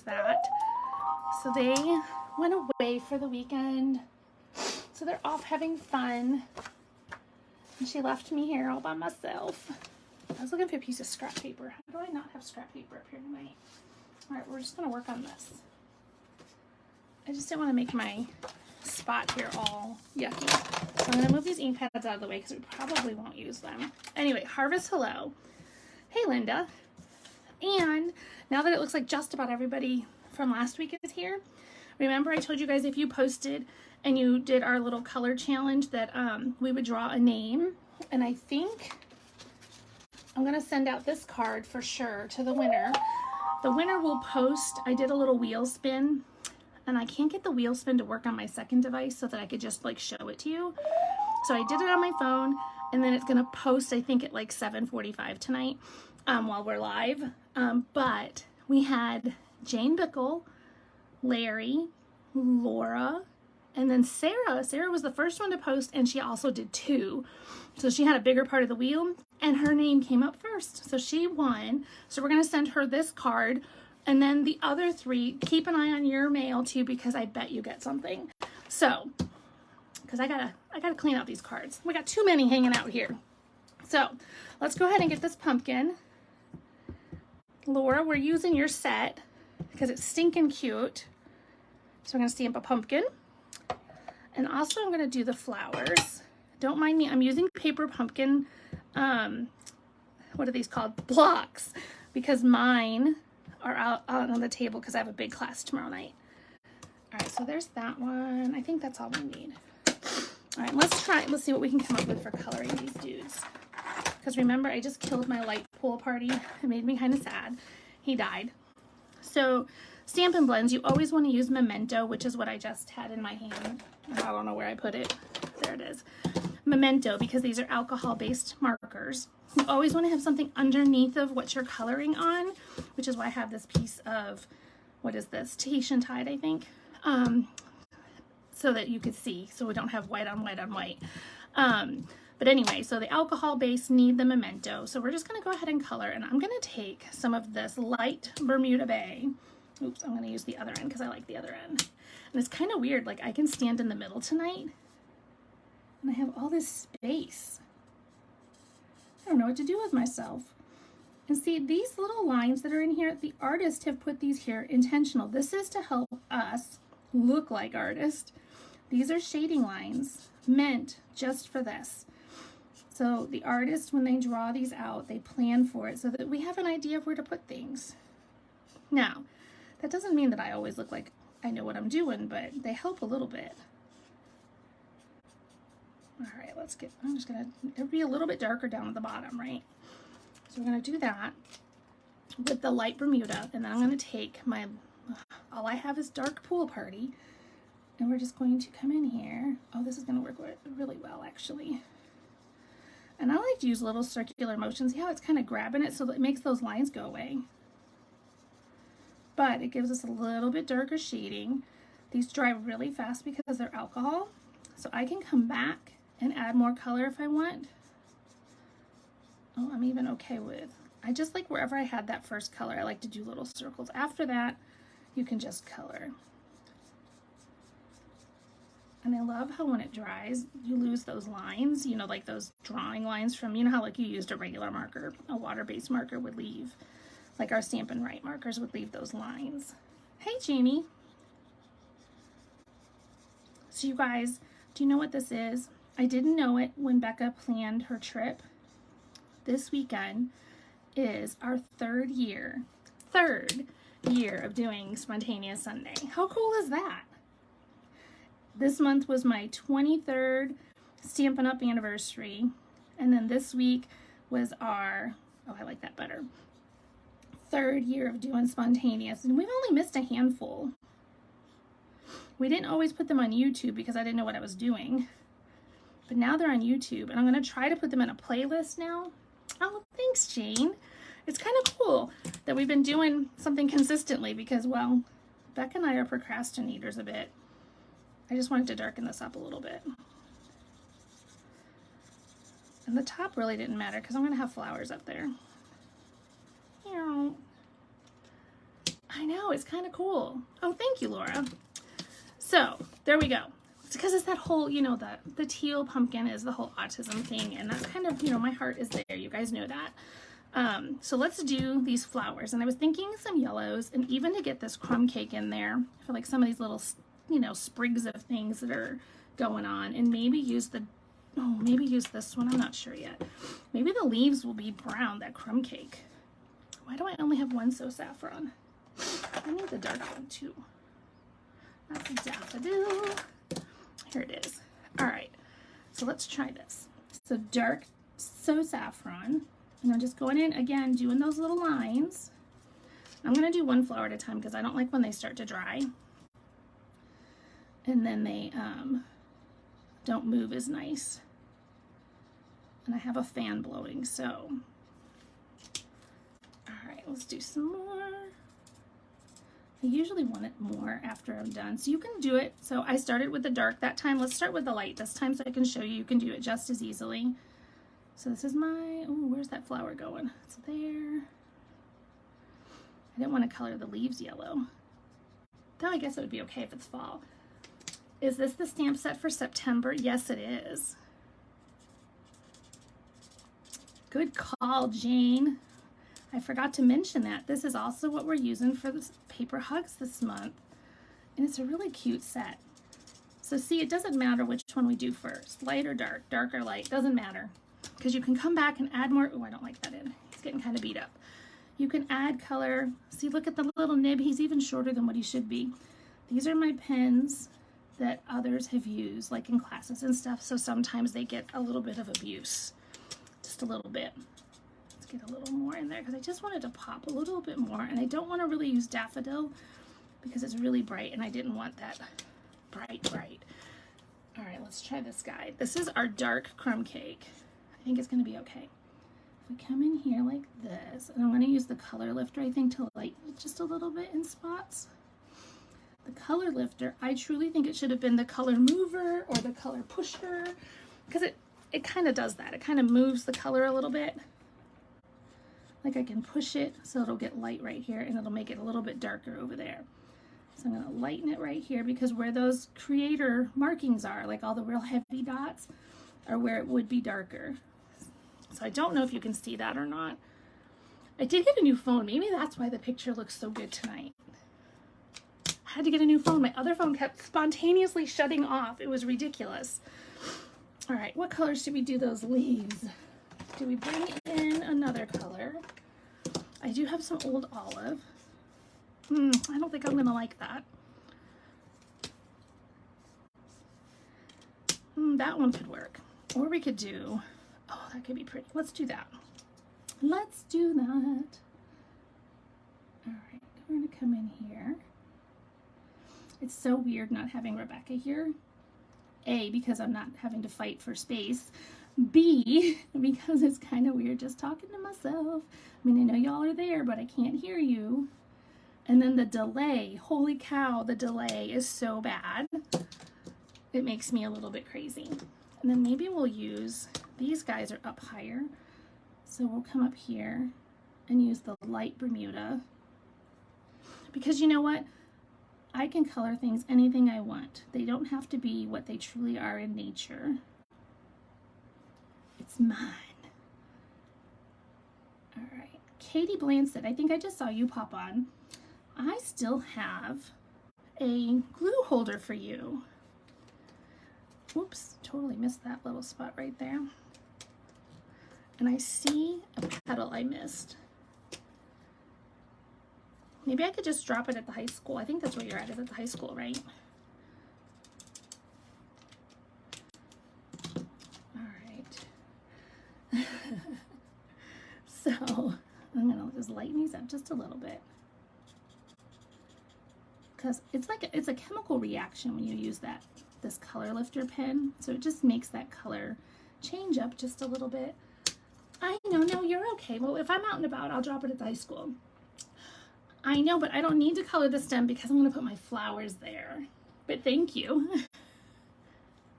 that. So they went away for the weekend. So they're off having fun. And she left me here all by myself. I was looking for a piece of scrap paper. How do I not have scrap paper up here tonight? All right, we're just gonna work on this. I just didn't want to make my spot here all yucky. So I'm gonna move these ink pads out of the way because we probably won't use them. Anyway, Harvest Hello. Hey, Linda. And now that it looks like just about everybody from last week is here, remember I told you guys if you posted and you did our little color challenge that we would draw a name. And I think I'm gonna send out this card for sure to the winner. The winner will post, I did a little wheel spin and I can't get the wheel spin to work on my second device so that I could just like show it to you. So I did it on my phone and then it's gonna post, I think at like 7:45 tonight while we're live. But we had Jane Bickle, Larry, Laura, and then Sarah. Sarah was the first one to post and she also did 2. So she had a bigger part of the wheel and her name came up first. So she won. So we're gonna send her this card. And then the other 3, keep an eye on your mail too, because I bet you get something. So, because I gotta clean out these cards. We got too many hanging out here. So let's go ahead and get this pumpkin. Laura, we're using your set because it's stinking cute. So I'm gonna stamp a pumpkin. And also I'm gonna do the flowers. Don't mind me, I'm using paper pumpkin, what are these called? Blocks, because mine are out on the table because I have a big class tomorrow night. All right, so there's that one. I think that's all we need. All right, let's see what we can come up with for coloring these dudes. Because remember, I just killed my light pool party. It made me kind of sad. He died. So Stampin' Blends, you always want to use Memento, which is what I just had in my hand. I don't know where I put it. There it is. Memento, because these are alcohol-based markers. You always want to have something underneath of what you're coloring on, which is why I have this piece of, what is this? Tahitian Tide, I think, so that you could see, so we don't have white on white on white. But anyway, so the alcohol base need the Memento. So we're just going to go ahead and color, and I'm going to take some of this light Bermuda Bay. Oops, I'm going to use the other end because I like the other end. And it's kind of weird, like I can stand in the middle tonight, and I have all this space. I don't know what to do with myself. And see, these little lines that are in here, the artists have put these here intentional. This is to help us look like artists. These are shading lines meant just for this. So the artist, when they draw these out, they plan for it so that we have an idea of where to put things. Now, that doesn't mean that I always look like I know what I'm doing, but they help a little bit. All right, I'm just gonna, it'll be a little bit darker down at the bottom, right? So we're gonna do that with the light Bermuda, and then I'm gonna take my, all I have is Dark Pool Party, and we're just going to come in here. Oh, this is gonna work really well, actually. And I like to use little circular motions. See how it's kind of grabbing it so that it makes those lines go away. But it gives us a little bit darker shading. These dry really fast because they're alcohol, so I can come back and add more color if I want. Oh, I'm even okay with, I just like wherever I had that first color, I like to do little circles. After that, you can just color. And I love how when it dries, you lose those lines, you know, like those drawing lines from, you know how like you used a regular marker, a water-based marker would leave, like our Stampin' Write markers would leave those lines. Hey, Jamie. So you guys, do you know what this is? I didn't know it when Becca planned her trip. This weekend is our third year of doing Spontaneous Sunday. How cool is that? This month was my 23rd Stampin' Up anniversary, and then this week was our, oh, I like that better, 3rd year of doing Spontaneous, and we've only missed a handful. We didn't always put them on YouTube because I didn't know what I was doing. But now they're on YouTube, and I'm going to try to put them in a playlist now. Oh, thanks, Jane. It's kind of cool that we've been doing something consistently because, well, Becca and I are procrastinators a bit. I just wanted to darken this up a little bit. And the top really didn't matter because I'm going to have flowers up there. I know, it's kind of cool. Oh, thank you, Laura. So there we go. It's because it's that whole, you know, the teal pumpkin is the whole autism thing, and that's kind of, you know, my heart is there. You guys know that. So let's do these flowers, and I was thinking some yellows, and even to get this crumb cake in there for like some of these little, you know, sprigs of things that are going on, and maybe use maybe use this one. I'm not sure yet. Maybe the leaves will be brown, that crumb cake. Why do I only have one so saffron? I need the dark one too. That's a daffodil. Here it is. All right, so let's try this. So dark so saffron. And I'm just going in again, doing those little lines. I'm going to do one flower at a time because I don't like when they start to dry. And then they don't move as nice. And I have a fan blowing, so. All right, let's do some more. I usually want it more after I'm done. So you can do it. So I started with the dark that time. Let's start with the light this time so I can show you. You can do it just as easily. So this is my, oh, where's that flower going? It's there. I didn't want to color the leaves yellow. Though I guess it would be okay if it's fall. Is this the stamp set for September? Yes, it is. Good call, Jane. I forgot to mention that. This is also what we're using for the paper hugs this month. And it's a really cute set. So see, it doesn't matter which one we do first. Light or dark, dark or light, doesn't matter. Because you can come back and add more. Oh, I don't like that in. He's getting kind of beat up. You can add color. See, look at the little nib. He's even shorter than what he should be. These are my pens that others have used, like in classes and stuff. So sometimes they get a little bit of abuse. Just a little bit. Let's get a little more in there because I just wanted to pop a little bit more. And I don't want to really use daffodil because it's really bright and I didn't want that bright. All right, let's try this guy. This is our dark crumb cake. I think it's going to be okay. If we come in here like this, and I'm going to use the color lifter, I think, to lighten it just a little bit in spots. The color lifter, I truly think it should have been the color mover or the color pusher, because it kind of does that. It kind of moves the color a little bit. Like I can push it so it'll get light right here, and it'll make it a little bit darker over there. So I'm going to lighten it right here, because where those creator markings are, like all the real heavy dots, are where it would be darker. So I don't know if you can see that or not. I did get a new phone. Maybe that's why the picture looks so good tonight. I had to get a new phone. My other phone kept spontaneously shutting off. It was ridiculous. All right, what colors should we do those leaves? Do we bring in another color? I do have some old olive. I don't think I'm gonna like that. That one could work. Or we could do, oh, that could be pretty. Let's do that. Let's do that. All right, we're gonna come in here. It's so weird not having Rebecca here. A, because I'm not having to fight for space. B, because it's kind of weird just talking to myself. I mean, I know y'all are there, but I can't hear you. And then the delay, holy cow, the delay is so bad. It makes me a little bit crazy. And then maybe we'll use, these guys are up higher. So we'll come up here and use the light Bermuda. Because you know what? I can color things anything I want. They don't have to be what they truly are in nature. It's mine. All right, Katie Blansett, I think I just saw you pop on. I still have a glue holder for you. Whoops, totally missed that little spot right there. And I see a petal I missed. Maybe I could just drop it at the high school. I think that's where you're at, is at the high school, right? All right. So I'm gonna just lighten these up just a little bit. Because it's a chemical reaction when you use this color lifter pen. So it just makes that color change up just a little bit. I know, no, you're okay. Well, if I'm out and about, I'll drop it at the high school. I know, but I don't need to color the stem because I'm going to put my flowers there. But thank you.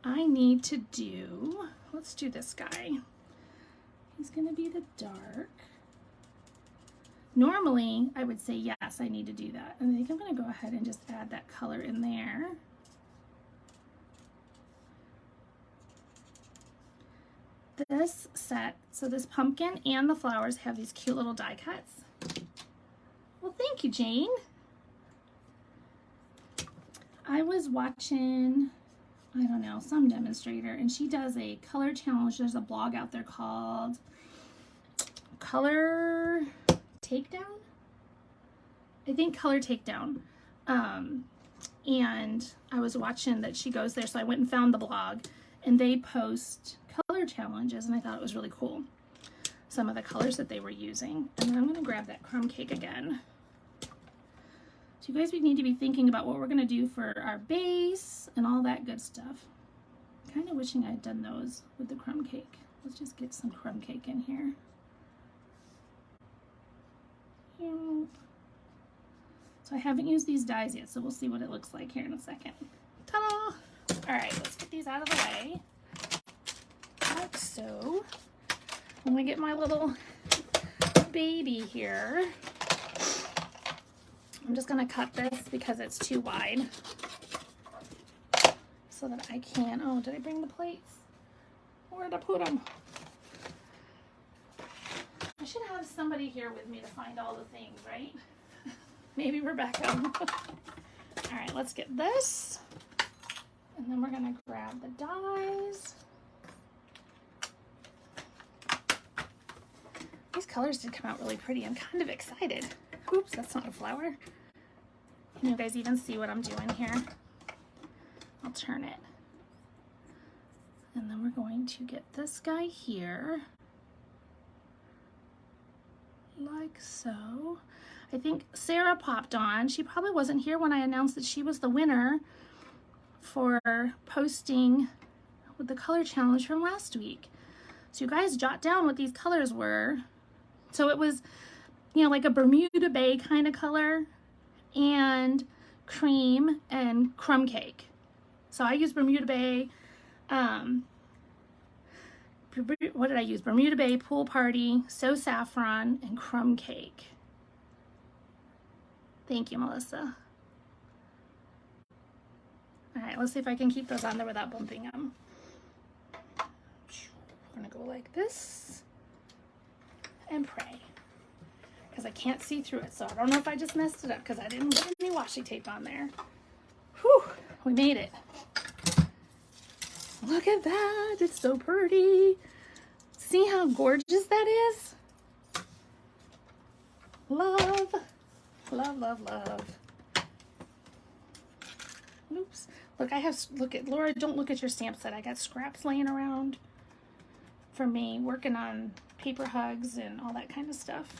I need to do, let's do this guy. He's going to be the dark. Normally, I would say, yes, I need to do that. And I think I'm going to go ahead and just add that color in there. This set, so this pumpkin and the flowers have these cute little die cuts. Well, thank you, Jane. I was watching, I don't know, some demonstrator, and she does a color challenge. There's a blog out there called Color Takedown? I think Color Takedown. And I was watching that she goes there, so I went and found the blog, and they post color challenges, and I thought it was really cool. Some of the colors that they were using. And then I'm going to grab that crumb cake again. So you guys, we need to be thinking about what we're going to do for our base and all that good stuff. Kind of wishing I had done those with the crumb cake. Let's just get some crumb cake in here. So I haven't used these dies yet, so we'll see what it looks like here in a second. Ta-da! All right, let's get these out of the way. Like so. I'm gonna get my little baby here. I'm just gonna cut this because it's too wide so that I can, oh, did I bring the plates? Where'd I put them? I should have somebody here with me to find all the things, right? Maybe Rebecca. All right, let's get this. And then we're gonna grab the dies. These colors did come out really pretty. I'm kind of excited. Oops, that's not a flower. Can you guys even see what I'm doing here? I'll turn it. And then we're going to get this guy here. Like so. I think Sarah popped on. She probably wasn't here when I announced that she was the winner for posting with the color challenge from last week. So you guys jot down what these colors were. So it was, you know, like a Bermuda Bay kind of color and cream and crumb cake. So I used Bermuda Bay. What did I use? Bermuda Bay, Pool Party, So Saffron, and crumb cake. Thank you, Melissa. All right, let's see if I can keep those on there without bumping them. We're gonna go like this and pray, because I can't see through it. So I don't know if I just messed it up because I didn't put any washi tape on there. Whew, we made it. Look at that, it's so pretty. See how gorgeous that is? Love, love, love, love. Oops. Look, I have, look at, Laura, don't look at your stamp set. I got scraps laying around for me, working on paper hugs and all that kind of stuff.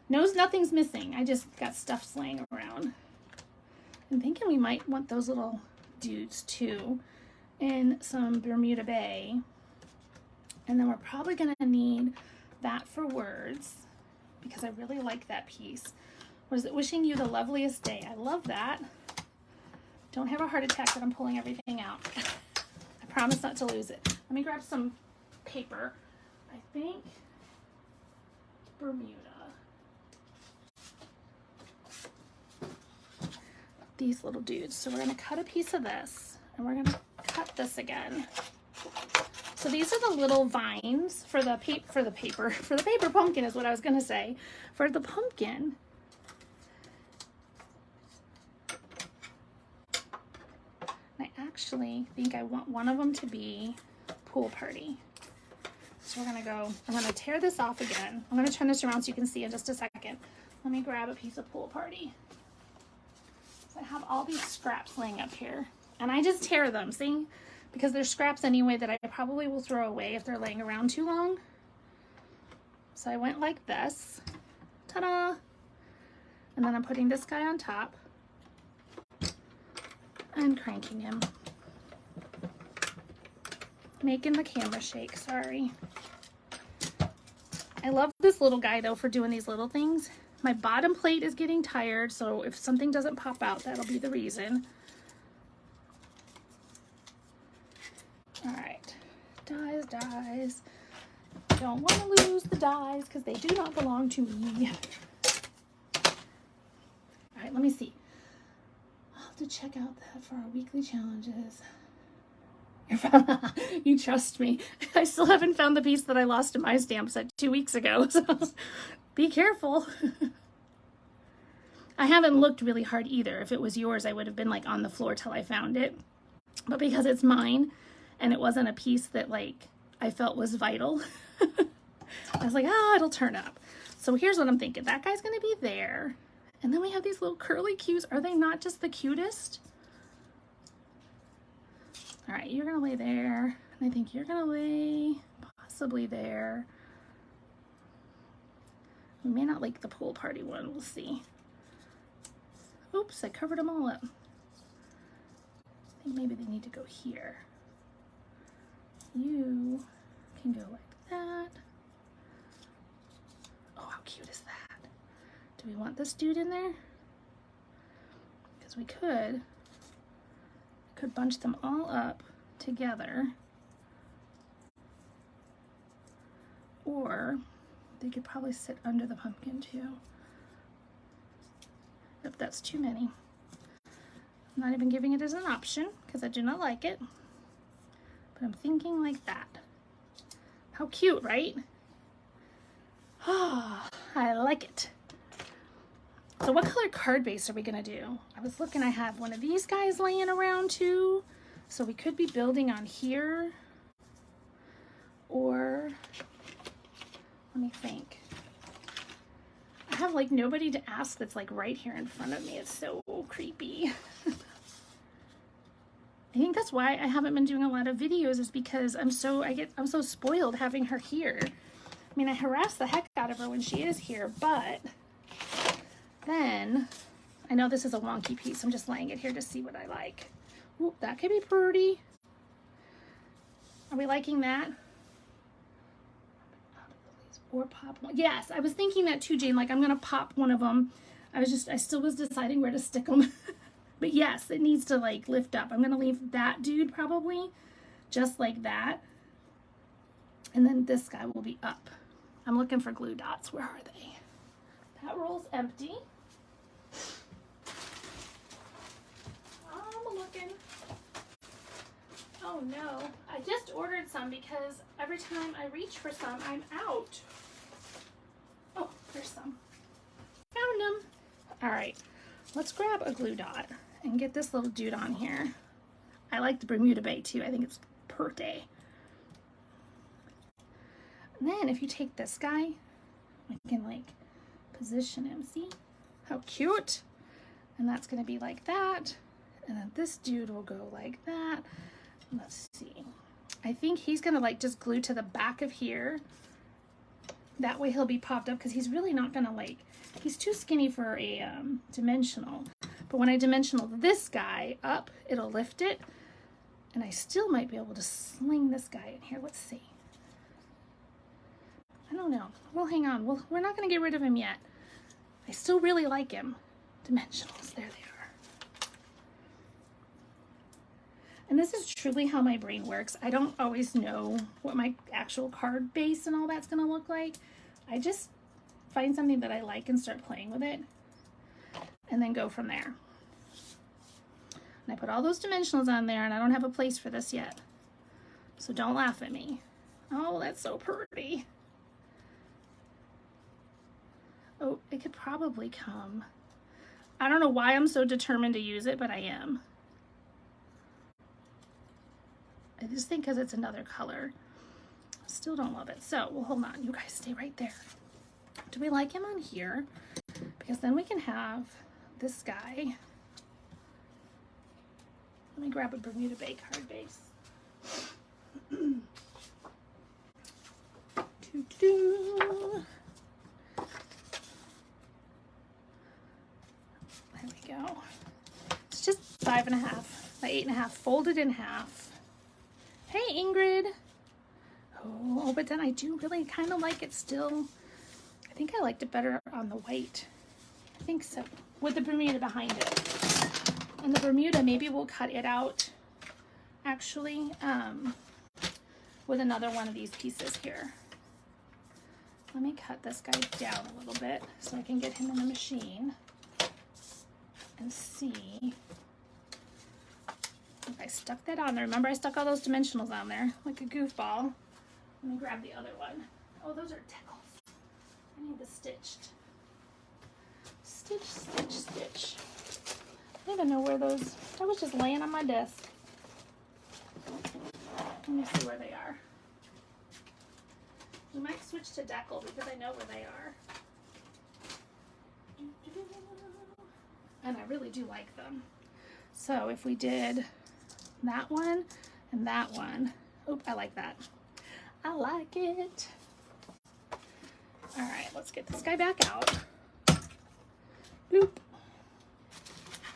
Nothing's missing. I just got stuff laying around. I'm thinking we might want those little dudes too in some Bermuda Bay. And then we're probably gonna need that for words because I really like that piece. What is it? Wishing you the loveliest day. I love that. Don't have a heart attack that I'm pulling everything out. I promise not to lose it. Let me grab some paper. I think Bermuda. These little dudes. So we're gonna cut a piece of this and we're gonna cut this again. So these are the little vines for the paper pumpkin is what I was gonna say. For the pumpkin. I actually think I want one of them to be Pool Party. So we're gonna go, I'm gonna tear this off again. I'm gonna turn this around so you can see in just a second. Let me grab a piece of Pool Party. So I have all these scraps laying up here and I just tear them, see? Because they're scraps anyway that I probably will throw away if they're laying around too long. So I went like this, ta-da! And then I'm putting this guy on top and cranking him. Making the camera shake, sorry. I love this little guy though for doing these little things. My bottom plate is getting tired, so if something doesn't pop out, that'll be the reason. All right, dies, dies. Don't want to lose the dies because they do not belong to me. Let me see. I'll have to check out that for our weekly challenges. You trust me. I still haven't found the piece that I lost in my stamp set 2 weeks ago, so be careful. I haven't looked really hard either. If it was yours, I would have been like on the floor till I found it. But because it's mine and it wasn't a piece that like I felt was vital, I was like, oh, it'll turn up. So here's what I'm thinking. That guy's gonna be there. And then we have these little curly cues. Are they not just the cutest? All right, you're gonna lay there. And I think you're gonna lay possibly there. We may not like the pool party one, we'll see. Oops, I covered them all up. I think maybe they need to go here. You can go like that. Oh, how cute is that? Do we want this dude in there? Because we could bunch them all up together. Or they could probably sit under the pumpkin too. If that's too many. I'm not even giving it as an option because I do not like it. But I'm thinking like that. How cute, right? Ah, I like it. So what color card base are we gonna do? I was looking, I have one of these guys laying around too. So we could be building on here. Or, let me think. I have like nobody to ask that's like right here in front of me. It's so creepy. I think that's why I haven't been doing a lot of videos, is because I'm so spoiled having her here. I mean, I harass the heck out of her when she is here, but then I know this is a wonky piece. I'm just laying it here to see what I like. Ooh, that could be pretty. Are we liking that? Or pop one. Yes, I was thinking that too, Jane. Like, I'm gonna pop one of them. I still was deciding where to stick them. But yes, it needs to like lift up. I'm gonna leave that dude probably just like that. And then this guy will be up. I'm looking for glue dots. Where are they? That roll's empty. I'm looking. Oh no, I just ordered some because every time I reach for some, I'm out. Oh, there's some. Found them. All right, let's grab a glue dot and get this little dude on here. I like the Bermuda Bay too. I think it's pretty. And then if you take this guy, I can like position him. See how cute? And that's gonna be like that. And then this dude will go like that. Let's see. I think he's gonna like just glue to the back of here. That way he'll be popped up because he's really not gonna like, he's too skinny for a dimensional. But when I dimensional this guy up, it'll lift it. And I still might be able to sling this guy in here. Let's see. I don't know. Well, hang on. We're not gonna get rid of him yet. I still really like him. Dimensionals, there they are. And this is truly how my brain works. I don't always know what my actual card base and all that's gonna look like. I just find something that I like and start playing with it and then go from there. And I put all those dimensionals on there and I don't have a place for this yet. So don't laugh at me. Oh, that's so pretty. Oh, it could probably come. I don't know why I'm so determined to use it, but I am. I just think because it's another color. Still don't love it. So, well, hold on. You guys stay right there. Do we like him on here? Because then we can have this guy. Let me grab a Bermuda Bay card base. There we go. It's just 5.5 by 8.5, folded in half. Hey, Ingrid. Oh, but then I do really kind of like it still. I think I liked it better on the white. I think so. With the Bermuda behind it. And the Bermuda, maybe we'll cut it out, actually, with another one of these pieces here. Let me cut this guy down a little bit so I can get him in the machine. and see if I stuck that on there. Remember I stuck all those dimensionals on there like a goofball. Let me grab the other one. Oh, those are tickles. I need the stitched. Stitch, stitch, stitch. I don't even know where those, that was just laying on my desk. Let me see where they are. We might switch to decal because I know where they are. And I really do like them. So if we did that one and that one, oh, I like that. I like it. All right, let's get this guy back out. Bloop.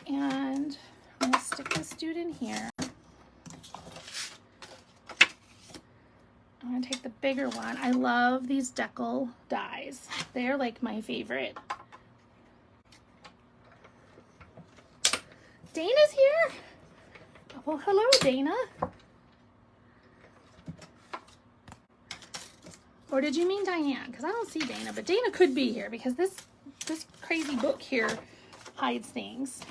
And I'm gonna stick this dude in here. I'm gonna take the bigger one. I love these decal dies. They're like my favorite. Dana's here? Well, hello, Dana. Or did you mean Diane? Because I don't see Dana, but Dana could be here because this crazy book here hides things.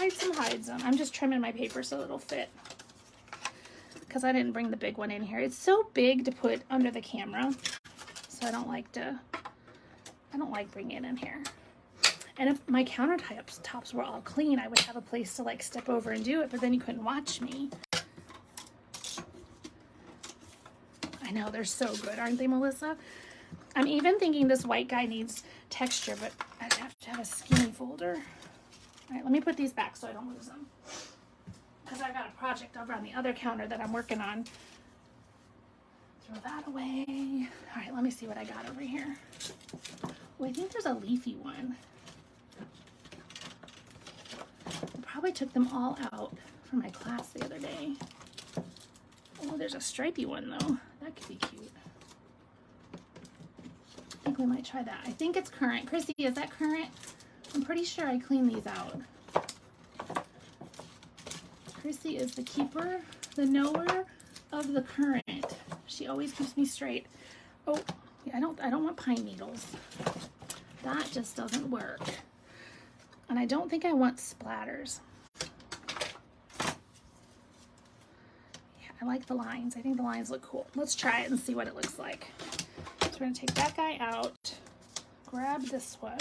It hides them. I'm just trimming my paper so it'll fit because I didn't bring the big one in here. It's so big to put under the camera, so I don't like bringing it in here. And if my countertops were all clean, I would have a place to like step over and do it, but then you couldn't watch me. I know, they're so good, aren't they, Melissa? I'm even thinking this white guy needs texture, but I'd have to have a skinny folder. All right, let me put these back so I don't lose them. Because I've got a project over on the other counter that I'm working on. Throw that away. All right, let me see what I got over here. Oh, I think there's a leafy one. I probably took them all out for my class the other day. Oh, there's a stripy one though. That could be cute. I think we might try that. I think it's current. Chrissy, is that current? I'm pretty sure I cleaned these out. Chrissy is the keeper, the knower of the current. She always keeps me straight. Oh, yeah, I don't want pine needles. That just doesn't work. And I don't think I want splatters. Yeah, I like the lines. I think the lines look cool. Let's try it and see what it looks like. So we're gonna take that guy out, grab this one.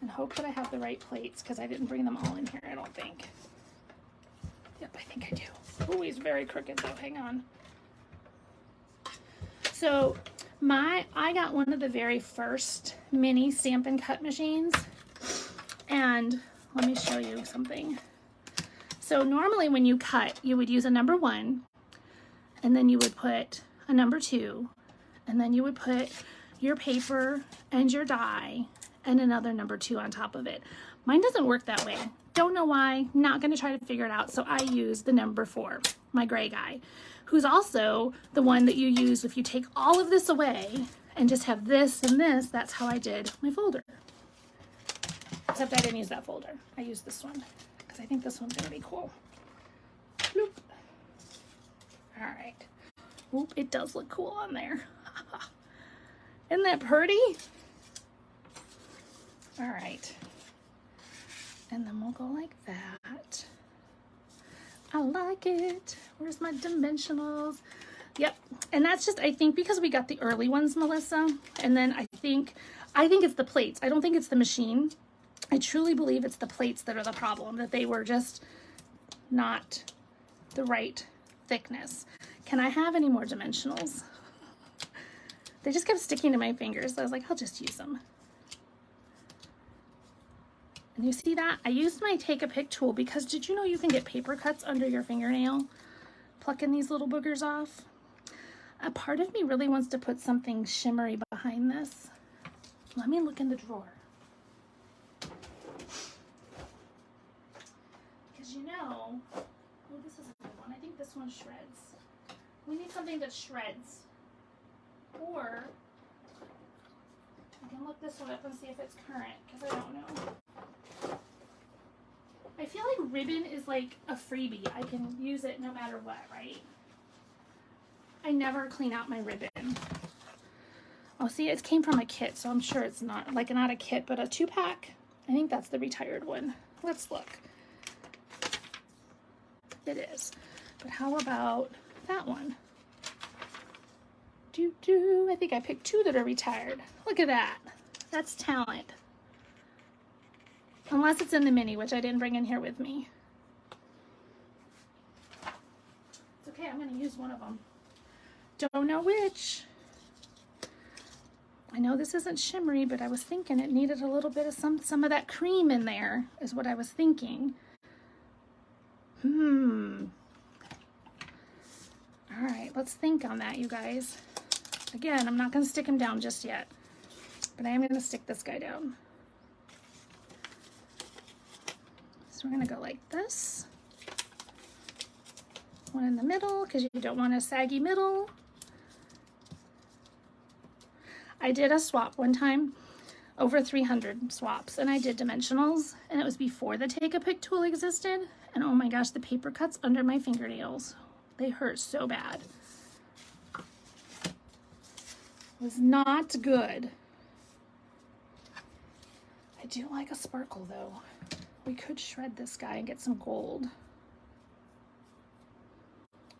And hope that I have the right plates because I didn't bring them all in here, I don't think. Yep, I think I do. Oh, he's very crooked though, hang on. So I got one of the very first mini Stampin' Cut machines, and let me show you something. So normally when you cut, you would use a number 1, and then you would put a number 2, and then you would put your paper and your die and another number 2 on top of it. Mine doesn't work that way. Don't know why, not gonna try to figure it out. So I use the number 4, my gray guy, who's also the one that you use if you take all of this away and just have this and this. That's how I did my folder. Except I didn't use that folder. I used this one because I think this one's gonna be cool. Bloop. All right. Oop, it does look cool on there. Isn't that pretty? All right. And then we'll go like that. I like it. Where's my dimensionals? Yep. And that's just, I think because we got the early ones, Melissa, and then I think it's the plates. I don't think it's the machine. I truly believe it's the plates that are the problem, that they were just not the right thickness. Can I have any more dimensionals? They just kept sticking to my fingers. So I was like, I'll just use them. And you see that? I used my Take a Pick tool because did you know you can get paper cuts under your fingernail? Plucking these little boogers off. A part of me really wants to put something shimmery behind this. Let me look in the drawer. Because you know, oh, this is a good one. I think this one shreds. We need something that shreds. Or I can look this one up and see if it's current because I don't know. I feel like ribbon is like a freebie. I can use it no matter what, right? I never clean out my ribbon. Oh, see, it came from a kit, so I'm sure it's not, like, not a kit, but a 2-pack. I think that's the retired one. Let's look. It is. But how about that one? I think I picked 2 that are retired. Look at that. That's talent. Unless it's in the mini, which I didn't bring in here with me. It's okay, I'm gonna use one of them. Don't know which. I know this isn't shimmery, but I was thinking it needed a little bit of some of that cream in there, is what I was thinking. All right, let's think on that, you guys. Again, I'm not gonna stick him down just yet, but I am gonna stick this guy down. So we're gonna go like this. One in the middle, because you don't want a saggy middle. I did a swap one time, over 300 swaps, and I did dimensionals, and it was before the Take-A-Pic tool existed, and oh my gosh, the paper cuts under my fingernails. They hurt so bad. It was not good. I do like a sparkle though. We could shred this guy and get some gold.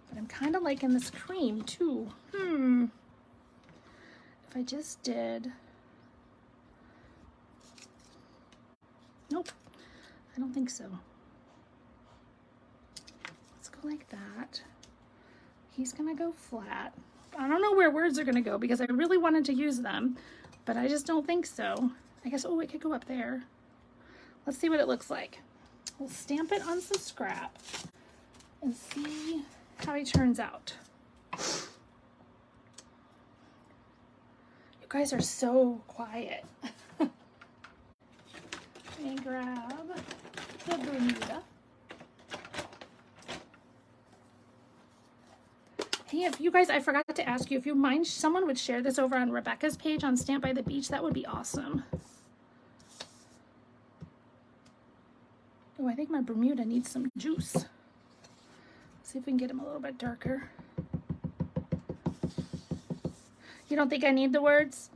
But I'm kind of liking this cream too. If I just did, nope, I don't think so. Let's go like that. He's gonna go flat. I don't know where words are gonna go because I really wanted to use them, but I just don't think so. I guess, oh, it could go up there. Let's see what it looks like. We'll stamp it on some scrap and see how he turns out. You guys are so quiet. Let me grab the Bermuda. Hey, if you guys, I forgot to ask you, if you mind, someone would share this over on Rebecca's page on Stamp by the Beach, that would be awesome. Oh, I think my Bermuda needs some juice. Let's see if we can get him a little bit darker. You don't think I need the words?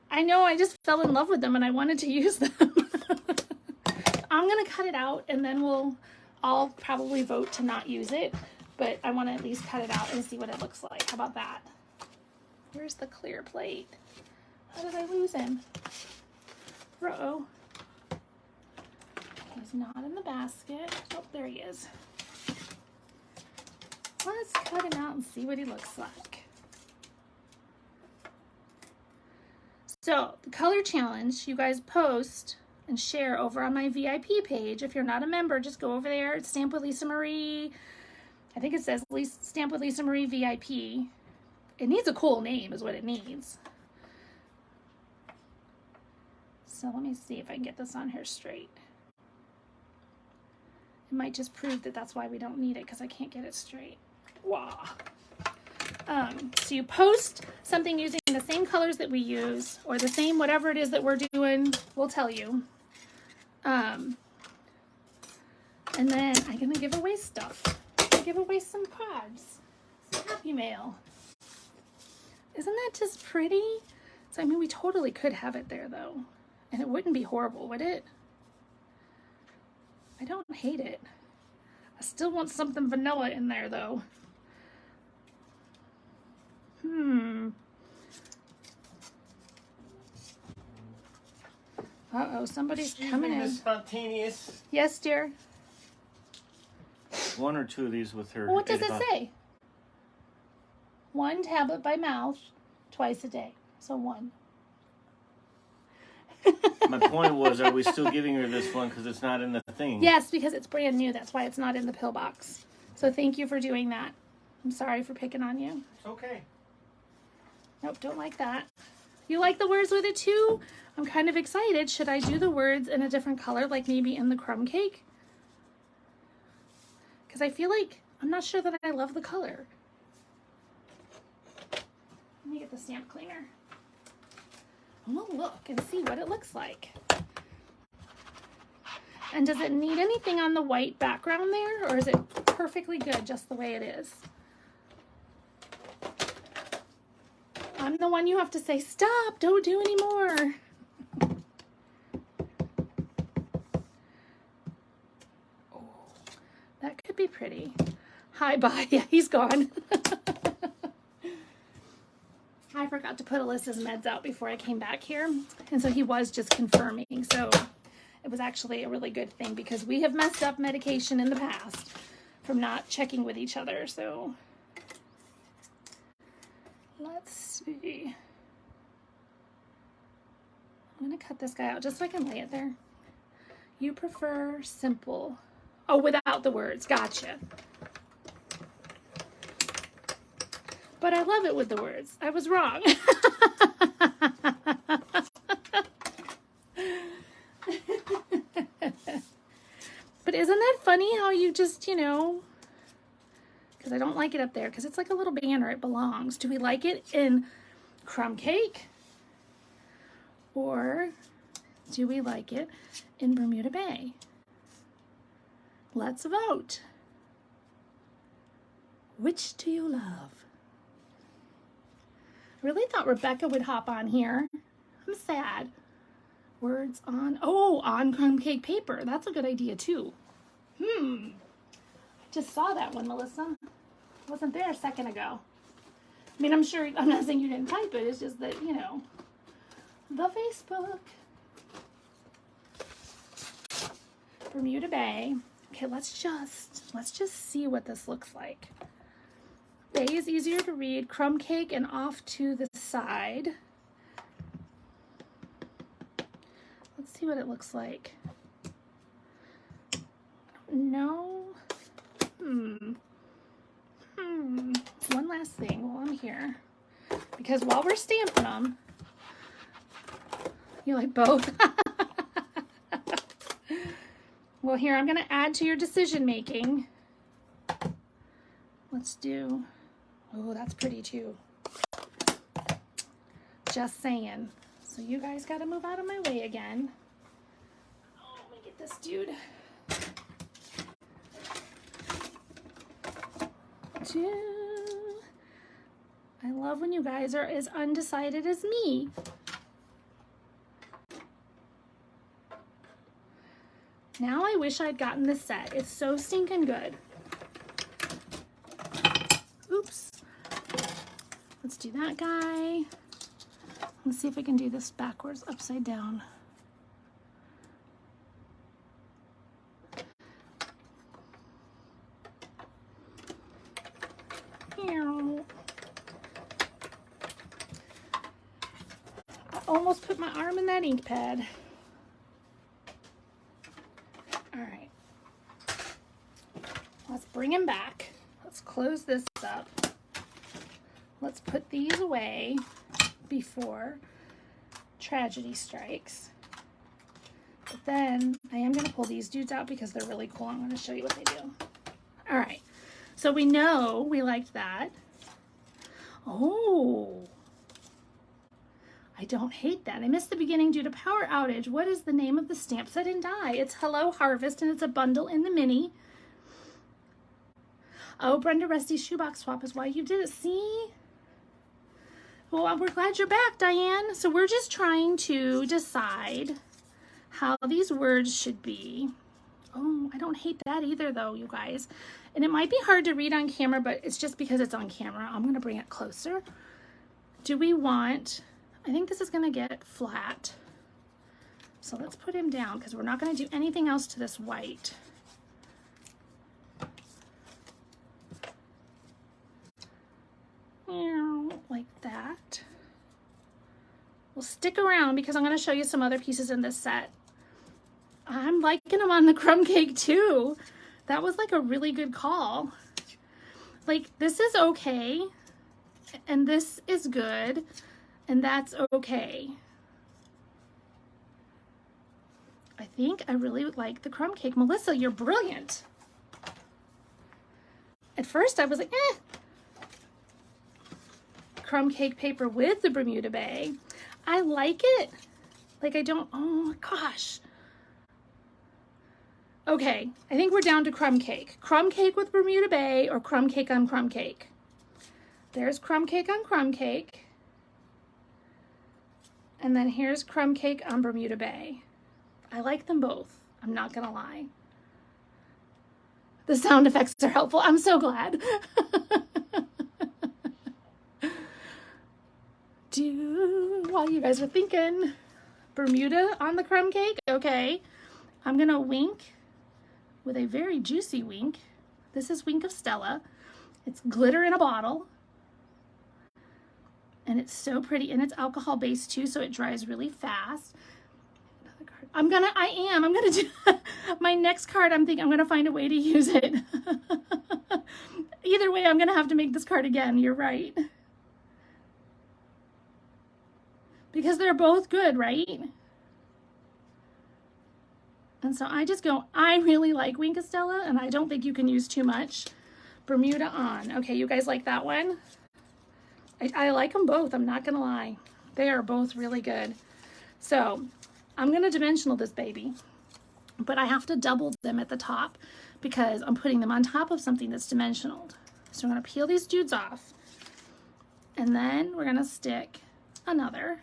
I know, I just fell in love with them and I wanted to use them. I'm gonna cut it out and then I'll probably vote to not use it, but I want to at least cut it out and see what it looks like. How about that? Where's the clear plate? How did I lose him? Uh-oh. He's not in the basket. Oh, there he is. Let's cut him out and see what he looks like. So, the color challenge, you guys post and share over on my VIP page. If you're not a member, just go over there. It's Stamp with Lisa Marie. I think it says Stamp with Lisa Marie VIP. It needs a cool name is what it needs. So let me see if I can get this on here straight. It might just prove that that's why we don't need it, because I can't get it straight. Wow. So you post something using the same colors that we use, or the same whatever it is that we're doing, we'll tell you. And then I'm going to give away stuff. I give away some cards, some Happy Mail. Isn't that just pretty? So, I mean, we totally could have it there, though. And it wouldn't be horrible, would it? I don't hate it. I still want something vanilla in there, though. Uh-oh, somebody's coming in. Spontaneous. Yes, dear. One or two of these with her. Well, what does it say? 1 tablet by mouth, twice a day. So 1. My point was, are we still giving her this one because it's not in the thing? Yes, because it's brand new. That's why it's not in the pill box. So thank you for doing that. I'm sorry for picking on you. It's okay. Nope, don't like that. You like the words with it too? I'm kind of excited. Should I do the words in a different color, like maybe in the crumb cake? Because I feel like, I'm not sure that I love the color. Let me get the stamp cleaner. I'm gonna look and see what it looks like. And does it need anything on the white background there, or is it perfectly good just the way it is? I'm the one you have to say, stop, don't do anymore. Oh, that could be pretty. Hi, bye. Yeah, he's gone. I forgot to put Alyssa's meds out before I came back here. And so he was just confirming. So it was actually a really good thing because we have messed up medication in the past from not checking with each other. So let's see. I'm going to cut this guy out just so I can lay it there. You prefer simple. Oh, without the words. Gotcha. But I love it with the words. I was wrong. But isn't that funny how you just, you know, because I don't like it up there because it's like a little banner. It belongs. Do we like it in crumb cake? Or do we like it in Bermuda Bay? Let's vote. Which do you love? I really thought Rebecca would hop on here. I'm sad. Words on, oh, on crumb cake paper. That's a good idea too. Just saw that one, Melissa. Wasn't there a second ago. I mean, I'm sure, I'm not saying you didn't type it. It's just that, you know, the Facebook. Bermuda Bay. Okay, let's just see what this looks like. Bay is easier to read. Crumb cake and off to the side. Let's see what it looks like. No. One last thing while I'm here. Because while we're stamping them, you like both? Well, here, I'm going to add to your decision making. Let's do, oh, that's pretty too. Just saying. So you guys got to move out of my way again. Oh, let me get this dude. I love when you guys are as undecided as me. Now I wish I'd gotten this set. It's so stinking good. Oops. Let's do that guy. Let's see if I can do this backwards, upside down. I almost put my arm in that ink pad. All right. Let's bring him back. Let's close this up. Let's put these away before tragedy strikes. But then I am going to pull these dudes out because they're really cool. I'm going to show you what they do. All right. So we know we liked that. Oh, I don't hate that. I missed the beginning due to power outage. What is the name of the stamp set and die? It's Hello Harvest, and it's a bundle in the mini. Oh, Brenda Rusty's shoebox swap is why you did it. See? Well, we're glad you're back, Diane. So we're just trying to decide how these words should be. Oh, I don't hate that either, though, you guys. And it might be hard to read on camera, but it's just because it's on camera. I'm going to bring it closer. Do we want... I think this is going to get flat. So let's put him down because we're not going to do anything else to this white. Like that. We'll stick around because I'm going to show you some other pieces in this set. I'm liking them on the crumb cake too. That was like a really good call. Like, this is okay, and this is good, and that's okay. I think I really like the crumb cake. Melissa, you're brilliant. At first I was like, eh. Crumb cake paper with the Bermuda Bay. I like it. Like, I don't, oh my gosh. Okay, I think we're down to crumb cake. Crumb cake with Bermuda Bay or crumb cake on crumb cake. There's crumb cake on crumb cake. And then here's Crumb Cake on Bermuda Bay. I like them both. I'm not gonna lie. The sound effects are helpful. I'm so glad. While you guys are thinking, Bermuda on the crumb cake, okay. I'm gonna wink with a very juicy wink. This is Wink of Stella. It's glitter in a bottle. And it's so pretty, and it's alcohol based too, so it dries really fast. Another card. I'm gonna do my next card. I'm gonna find a way to use it. Either way, I'm gonna have to make this card again. You're right. Because they're both good, right? And so I just go, I really like Wink of Stella, and I don't think you can use too much. Bermuda on. Okay, you guys like that one? I like them both, I'm not gonna lie. They are both really good. So I'm gonna dimensional this baby, but I have to double them at the top because I'm putting them on top of something that's dimensionaled. So I'm gonna peel these dudes off, and then we're gonna stick another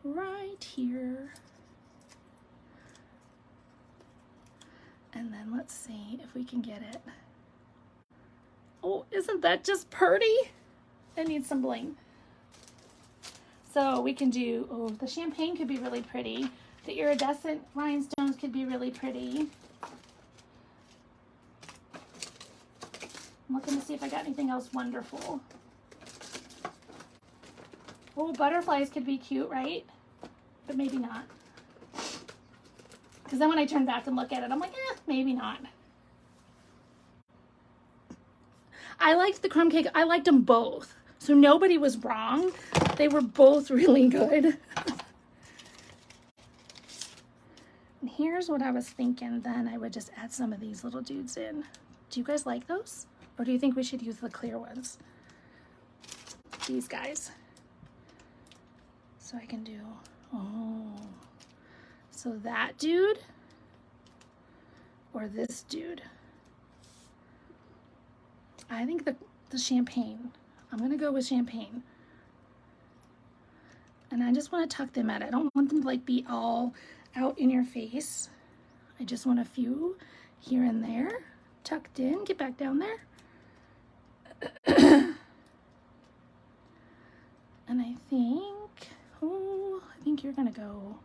right here. And then let's see if we can get it. Oh, isn't that just pretty? It needs some bling. So we can do, oh, the champagne could be really pretty. The iridescent rhinestones could be really pretty. I'm looking to see if I got anything else wonderful. Oh, butterflies could be cute, right? But maybe not. Because then when I turn back and look at it, I'm like, maybe not. I liked the crumb cake. I liked them both. So nobody was wrong. They were both really good. And here's what I was thinking. Then I would just add some of these little dudes in. Do you guys like those? Or do you think we should use the clear ones? These guys. So I can do, oh. So that dude or this dude. I think the champagne. I'm gonna go with champagne. And I just want to tuck them in. I don't want them to like be all out in your face. I just want a few here and there, tucked in. Get back down there. And I think you're gonna go,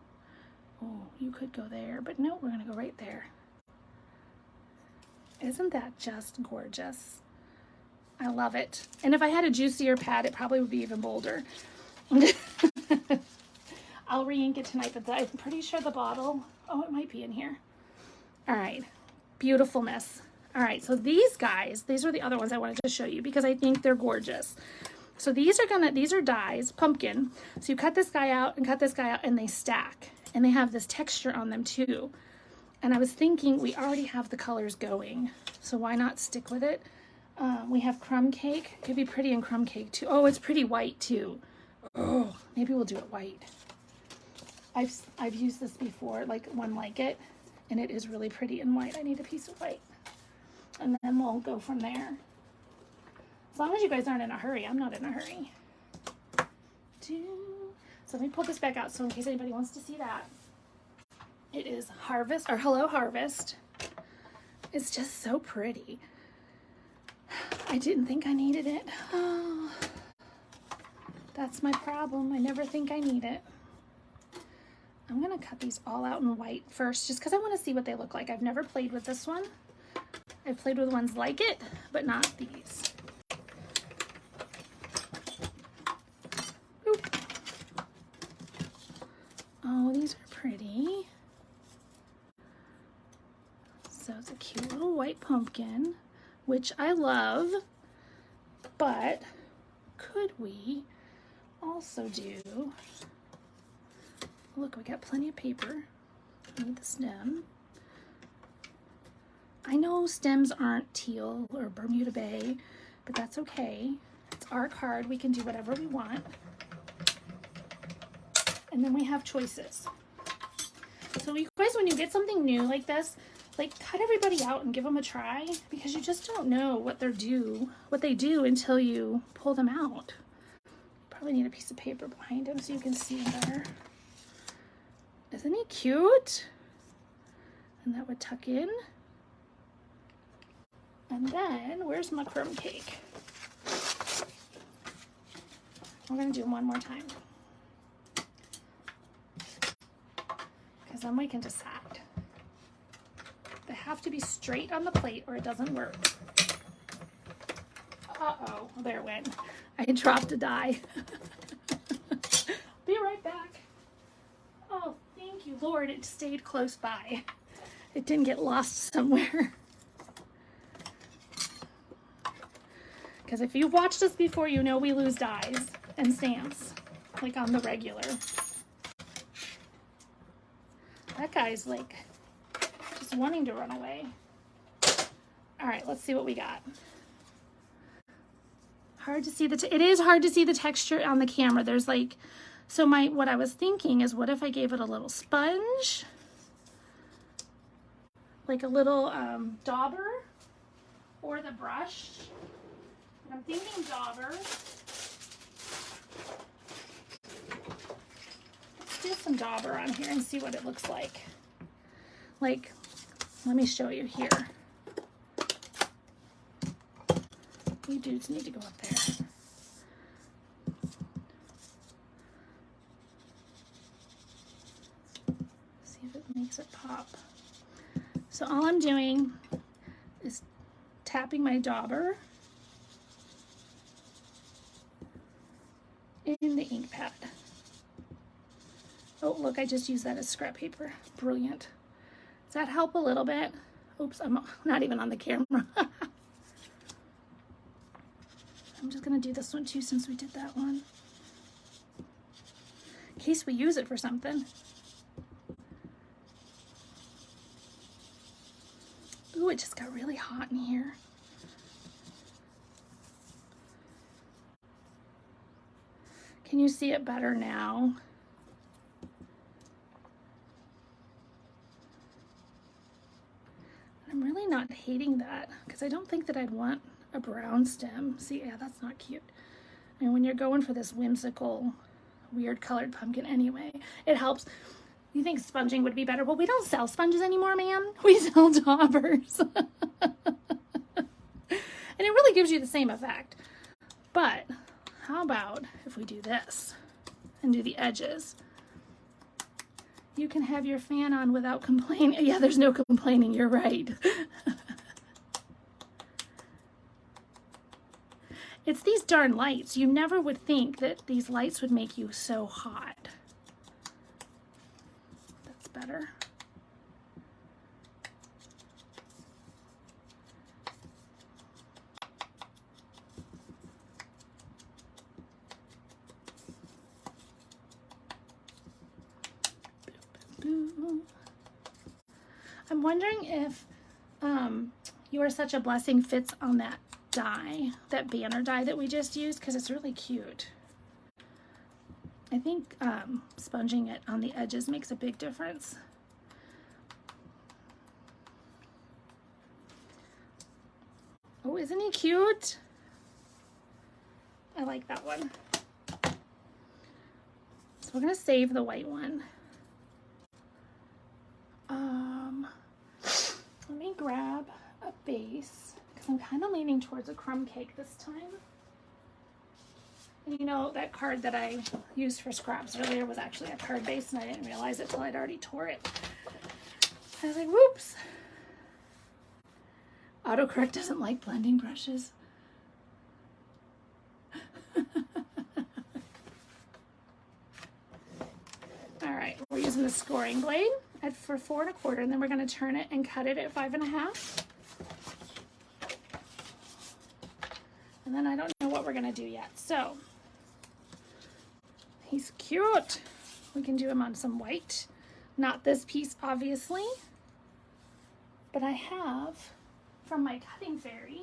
oh, you could go there, but no, we're gonna go right there. Isn't that just gorgeous? I love it. And if I had a juicier pad, it probably would be even bolder. I'll re-ink it tonight, but I'm pretty sure the bottle, oh, it might be in here. All right, beautifulness. All right, so these guys, these are the other ones I wanted to show you because I think they're gorgeous. So these are dies, pumpkin. So you cut this guy out and cut this guy out, and they stack. And they have this texture on them too. And I was thinking we already have the colors going, so why not stick with it? We have crumb cake. It could be pretty in crumb cake too. Oh, it's pretty white too. Oh, maybe we'll do it white. I've used this before, like one like it, and it is really pretty in white. I need a piece of white. And then we'll go from there. As long as you guys aren't in a hurry, I'm not in a hurry. So let me pull this back out so in case anybody wants to see that. It is Harvest, or Hello Harvest. It's just so pretty. I didn't think I needed it. Oh, that's my problem. I never think I need it. I'm gonna cut these all out in white first just because I want to see what they look like. I've never played with this one. I've played with ones like it, but not these. Oop. Oh, these are pretty. So it's a cute little white pumpkin, which I love, but could we also do, look, we got plenty of paper. We need the stem. I know stems aren't teal or Bermuda Bay, but that's okay. It's our card. We can do whatever we want. And then we have choices. So you guys, when you get something new like this, like cut everybody out and give them a try, because you just don't know what they do until you pull them out. probably need a piece of paper behind him so you can see him better. Isn't he cute? And that would tuck in. And then, where's my crumb cake? We're gonna do one more time. Because then we can decide. They have to be straight on the plate or it doesn't work. Uh-oh, there it went. I dropped a die. Be right back. Oh, thank you, Lord, it stayed close by. It didn't get lost somewhere. Because if you've watched us before, you know we lose dies and stamps, like on the regular. That guy's like just wanting to run away. All right, let's see what we got. Hard to see it is hard to see the texture on the camera. There's like, so what I was thinking is, what if I gave it a little sponge? Like a little dauber, or the brush. I'm thinking dauber. Let's do some dauber on here and see what it looks like. Like, let me show you here. You dudes need to go up there. See if it makes it pop. So all I'm doing is tapping my dauber in the ink pad. Oh, look, I just used that as scrap paper. Brilliant. Does that help a little bit? Oops, I'm not even on the camera. I'm just gonna do this one too since we did that one. In case we use it for something. Ooh, it just got really hot in here. Can you see it better now? I'm really not hating that because I don't think that I'd want a brown stem. See, yeah, that's not cute. I mean, when you're going for this whimsical, weird colored pumpkin anyway, it helps. You think sponging would be better? Well, we don't sell sponges anymore, ma'am. We sell daubers. And it really gives you the same effect. But how about if we do this and do the edges? You can have your fan on without complaining. Yeah, there's no complaining, you're right. It's these darn lights. You never would think that these lights would make you so hot. That's better. I'm wondering if You Are Such a Blessing fits on that die, that banner die that we just used, because it's really cute. I think sponging it on the edges makes a big difference. Oh, isn't he cute? I like that one. So we're gonna save the white one. Let me grab a base because I'm kind of leaning towards a crumb cake this time. And you know, that card that I used for scraps earlier was actually a card base, and I didn't realize it till I'd already tore it. I was like, whoops. Autocorrect doesn't like blending brushes. All right, we're using the scoring blade for 4 1/4, and then we're going to turn it and cut it at 5 1/2. And then I don't know what we're going to do yet. So he's cute. We can do him on some white. Not this piece, obviously, but I have from my cutting fairy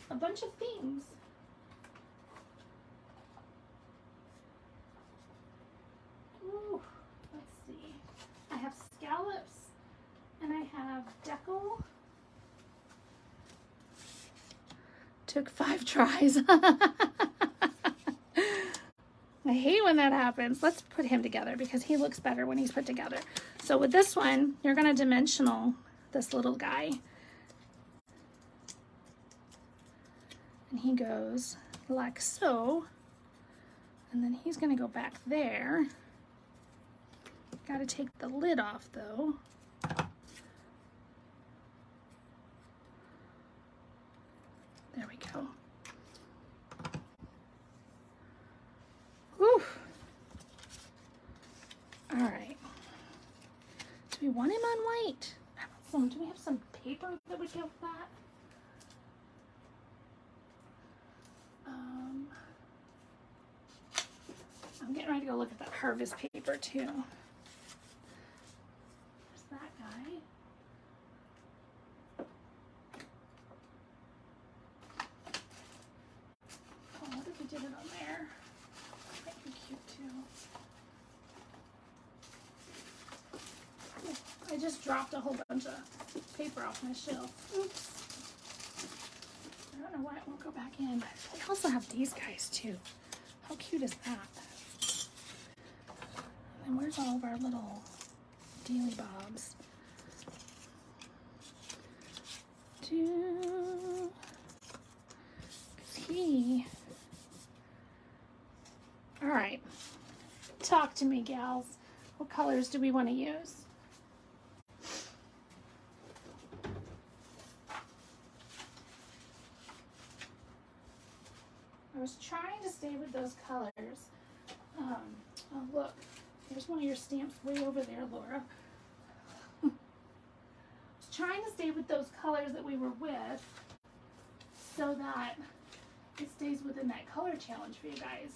a bunch of things. Ooh, let's see. I have scallops and I have decal. Took 5 tries. hate when that happens. Let's put him together because he looks better when he's put together. So with this one, you're going to dimensional this little guy. And he goes like so. And then he's going to go back there. Got to take the lid off though. There we go. Whew. All right. Do we want him on white? How about some, do we have some paper that would go with that? I'm getting ready to go look at that harvest paper too. There's that guy. Oh, what if we did it on there? That'd be cute too. Oh, I just dropped a whole bunch of paper off my shelf. Oops. I don't know why it won't go back in. They also have these guys too. How cute is that? And where's all of our little dealy bobs? All right. Talk to me, gals. What colors do we want to use? I was trying to stay with those colors. Oh, look. There's one of your stamps way over there, Laura. I was trying to stay with those colors that we were with so that it stays within that color challenge for you guys.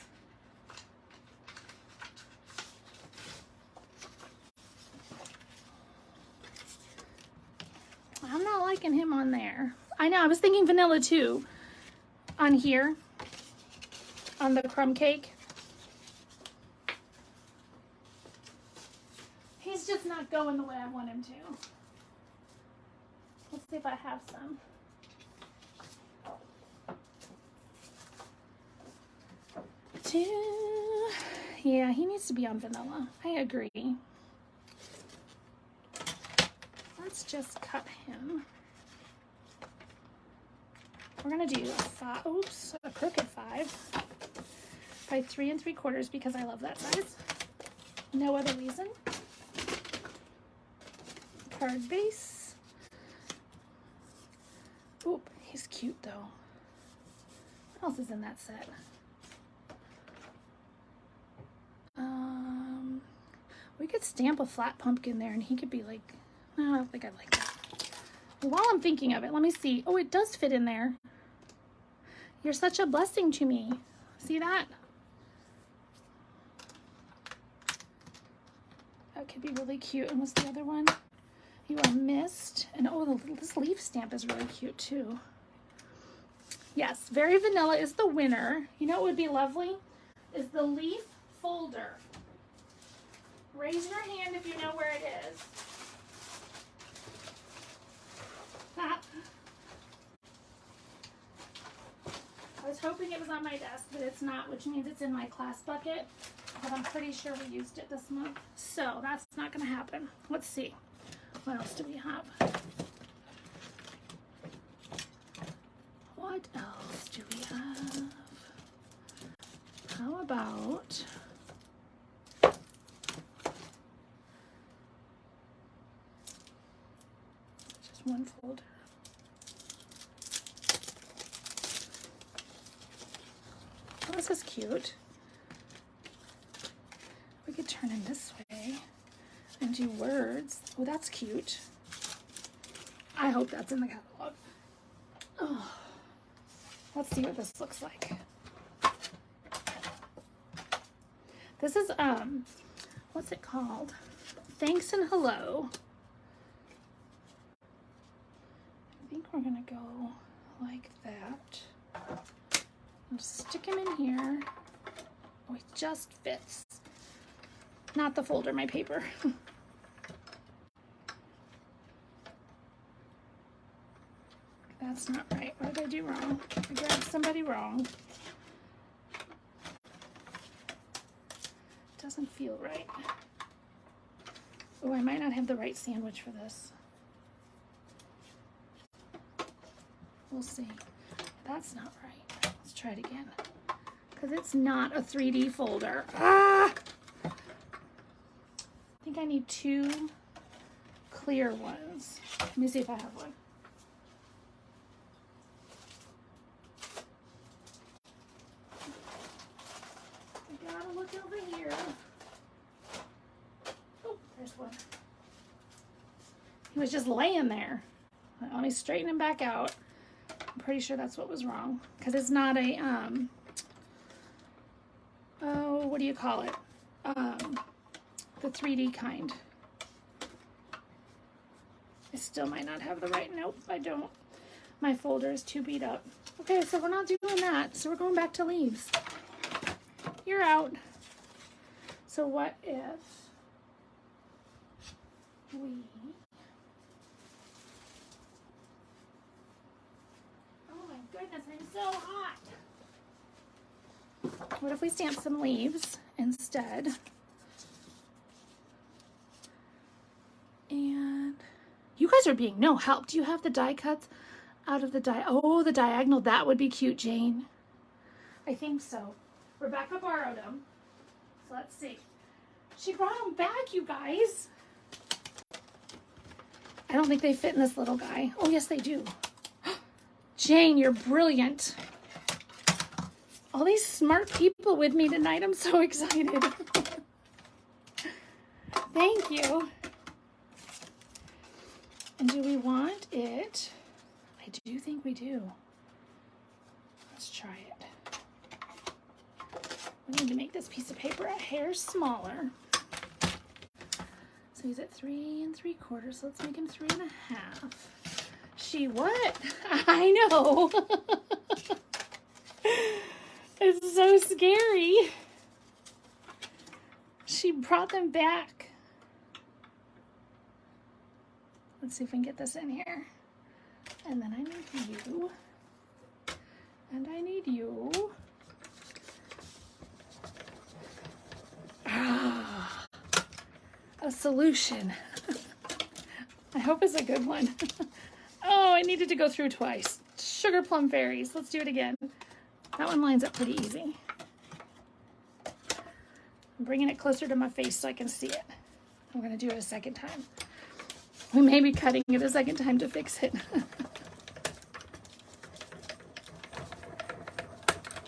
I'm not liking him on there. I know, I was thinking vanilla too. On here, on the crumb cake. He's just not going the way I want him to. Let's see if I have some. Yeah, he needs to be on vanilla. I agree. Let's just cut him. We're gonna do a crooked 5 by 3 3/4 because I love that size. No other reason. Card base. Oop, he's cute though. What else is in that set? We could stamp a flat pumpkin there and he could be like, no, I don't think I like that. While I'm thinking of it, let me see. Oh, it does fit in there. You're such a blessing to me. See that? That could be really cute. And what's the other one? You are mist. And oh, this leaf stamp is really cute too. Yes, very vanilla is the winner. You know what would be lovely? Is the leaf folder. Raise your hand if you know where it is. I was hoping it was on my desk, but it's not, which means it's in my class bucket. But I'm pretty sure we used it this month. So that's not going to happen. Let's see. What else do we have? What else do we have? How about... just one folder. Oh, this is cute. We could turn him this way and do words. Oh, that's cute. I hope that's in the catalog. Oh, let's see what this looks like. This is, what's it called? Thanks and hello. I think we're gonna go like that. I'll stick him in here. Oh, it just fits. Not the folder, my paper. That's not right. What did I do wrong? I grabbed somebody wrong. doesn't feel right. Oh, I might not have the right sandwich for this. We'll see. That's not right. Let's try it again. Because it's not a 3D folder. Ah! I think I need 2 clear ones. Let me see if I have one. I gotta look over here. Oh, there's one. He was just laying there. Let me straighten him back out. I'm pretty sure that's what was wrong. Because it's not a, oh, what do you call it? The 3D kind. I still might not have the right, nope, I don't. My folder is too beat up. Okay, so we're not doing that. So we're going back to leaves. You're out. So what if we, oh my goodness, I'm so hot. What if we stamp some leaves instead? And you guys are being no help. Do you have the die cuts out of the die? Oh, the diagonal. That would be cute, Jane. I think so. Rebecca borrowed them. So let's see. She brought them back, you guys. I don't think they fit in this little guy. Oh, yes, they do. Jane, you're brilliant. All these smart people with me tonight. I'm so excited. Thank you. And do we want it? I do think we do. Let's try it. We need to make this piece of paper a hair smaller. So he's at 3 3/4. So let's make him 3 1/2. She what? I know. It's so scary. She brought them back. Let's see if we can get this in here. And then I need you. And I need you. Ah, a solution. I hope it's a good one. Oh, I needed to go through twice. Sugar plum fairies. Let's do it again. That one lines up pretty easy. I'm bringing it closer to my face so I can see it. I'm going to do it a second time. We may be cutting it a second time to fix it.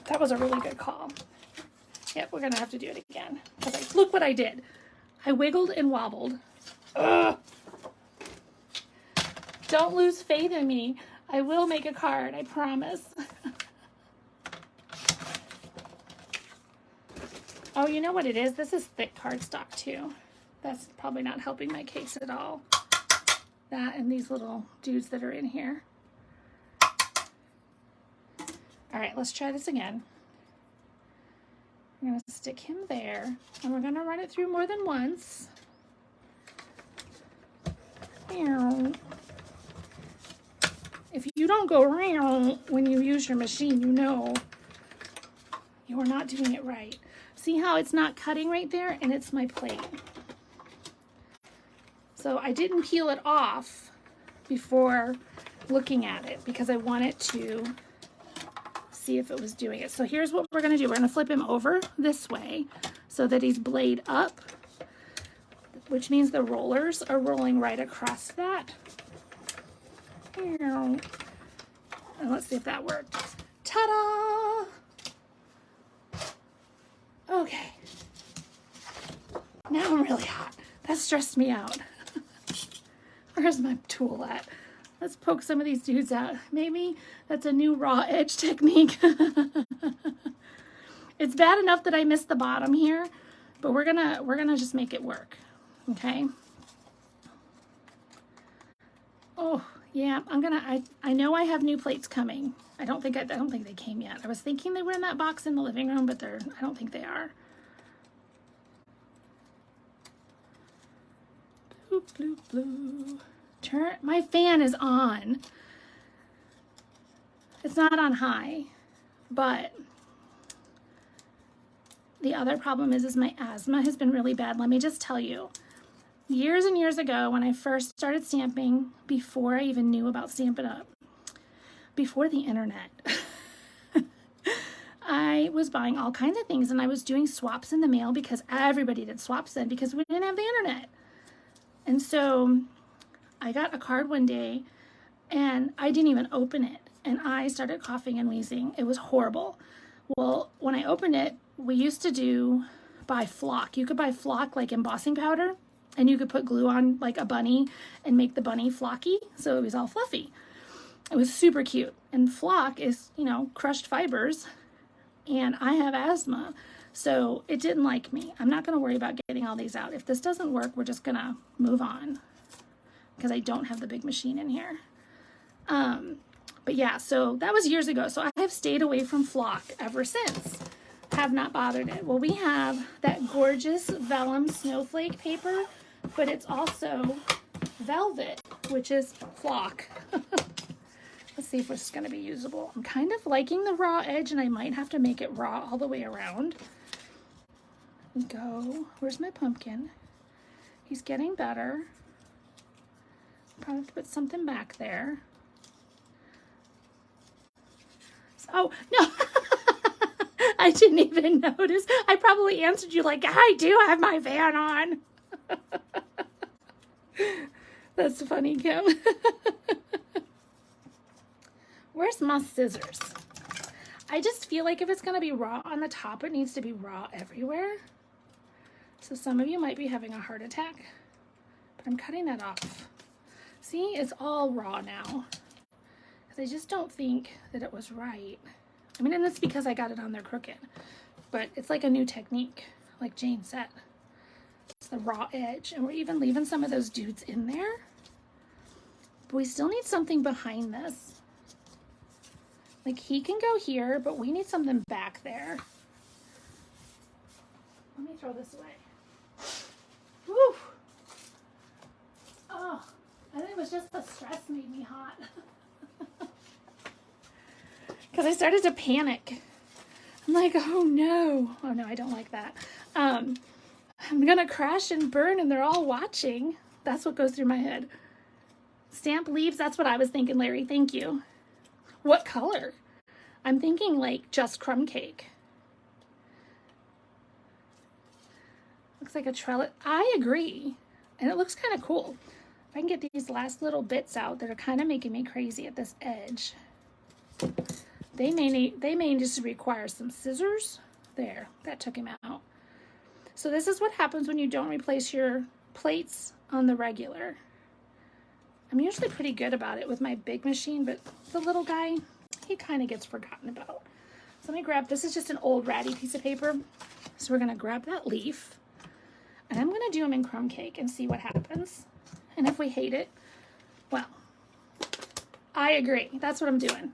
That was a really good call. Yep, we're going to have to do it again. Because look what I did. I wiggled and wobbled. Ugh. Don't lose faith in me. I will make a card, I promise. Oh, you know what it is? This is thick cardstock too. That's probably not helping my case at all. That and these little dudes that are in here. All right, let's try this again. I'm gonna stick him there, and we're gonna run it through more than once. If you don't go around when you use your machine, you know you are not doing it right. See how it's not cutting right there, and it's my plate. So I didn't peel it off before looking at it because I wanted to see if it was doing it. So here's what we're gonna do. We're gonna flip him over this way so that he's blade up, which means the rollers are rolling right across that. And let's see if that worked. Ta-da! Okay. Now I'm really hot. That stressed me out. Where's my tool at? Let's poke some of these dudes out. Maybe that's a new raw edge technique. It's bad enough that I missed the bottom here, but we're gonna just make it work. Okay. Oh yeah, I know I have new plates coming. I don't think they came yet. I was thinking they were in that box in the living room, but I don't think they are. Blue, blue, blue. My fan is on. It's not on high, but the other problem is my asthma has been really bad. Let me just tell you, years and years ago when I first started stamping, before I even knew about Stampin' Up, before the internet, I was buying all kinds of things and I was doing swaps in the mail because everybody did swaps then because we didn't have the internet. And so I got a card one day and I didn't even open it and I started coughing and wheezing. It was horrible. Well, when I opened it, we used to buy flock. You could buy flock like embossing powder and you could put glue on like a bunny and make the bunny flocky. So it was all fluffy. It was super cute. And flock is, you know, crushed fibers. And I have asthma, so it didn't like me. I'm not going to worry about getting all these out. If this doesn't work, we're just going to move on because I don't have the big machine in here. But yeah, so that was years ago. So I have stayed away from flock ever since. Have not bothered it. Well, we have that gorgeous vellum snowflake paper, but it's also velvet, which is flock. Let's see if it's going to be usable. I'm kind of liking the raw edge, and I might have to make it raw all the way around. Go. Where's my pumpkin? He's getting better. Probably have to put something back there. Oh, no. I didn't even notice. I probably answered you like, I do have my fan on. That's funny, Kim. Where's my scissors? I just feel like if it's going to be raw on the top, it needs to be raw everywhere. So some of you might be having a heart attack, but I'm cutting that off. See, it's all raw now. Because I just don't think that it was right. I mean, and it's because I got it on there crooked. But it's like a new technique, like Jane said. It's the raw edge. And we're even leaving some of those dudes in there. But we still need something behind this. Like he can go here, but we need something back there. Let me throw this away. Woo! Oh, I think it was just the stress made me hot. Because I started to panic. I'm like, oh no. Oh no, I don't like that. I'm gonna crash and burn and they're all watching. That's what goes through my head. Stamp leaves, that's what I was thinking, Larry. Thank you. What color? I'm thinking like just crumb cake. Looks like a trellis. I agree. And it looks kind of cool. If I can get these last little bits out that are kind of making me crazy at this edge. They may just require some scissors. There, that took him out. So this is what happens when you don't replace your plates on the regular. I'm usually pretty good about it with my big machine, but the little guy, he kind of gets forgotten about. So let me grab, this is just an old ratty piece of paper. So we're gonna grab that leaf and I'm gonna do them in crumb cake and see what happens. And if we hate it, well, I agree. That's what I'm doing.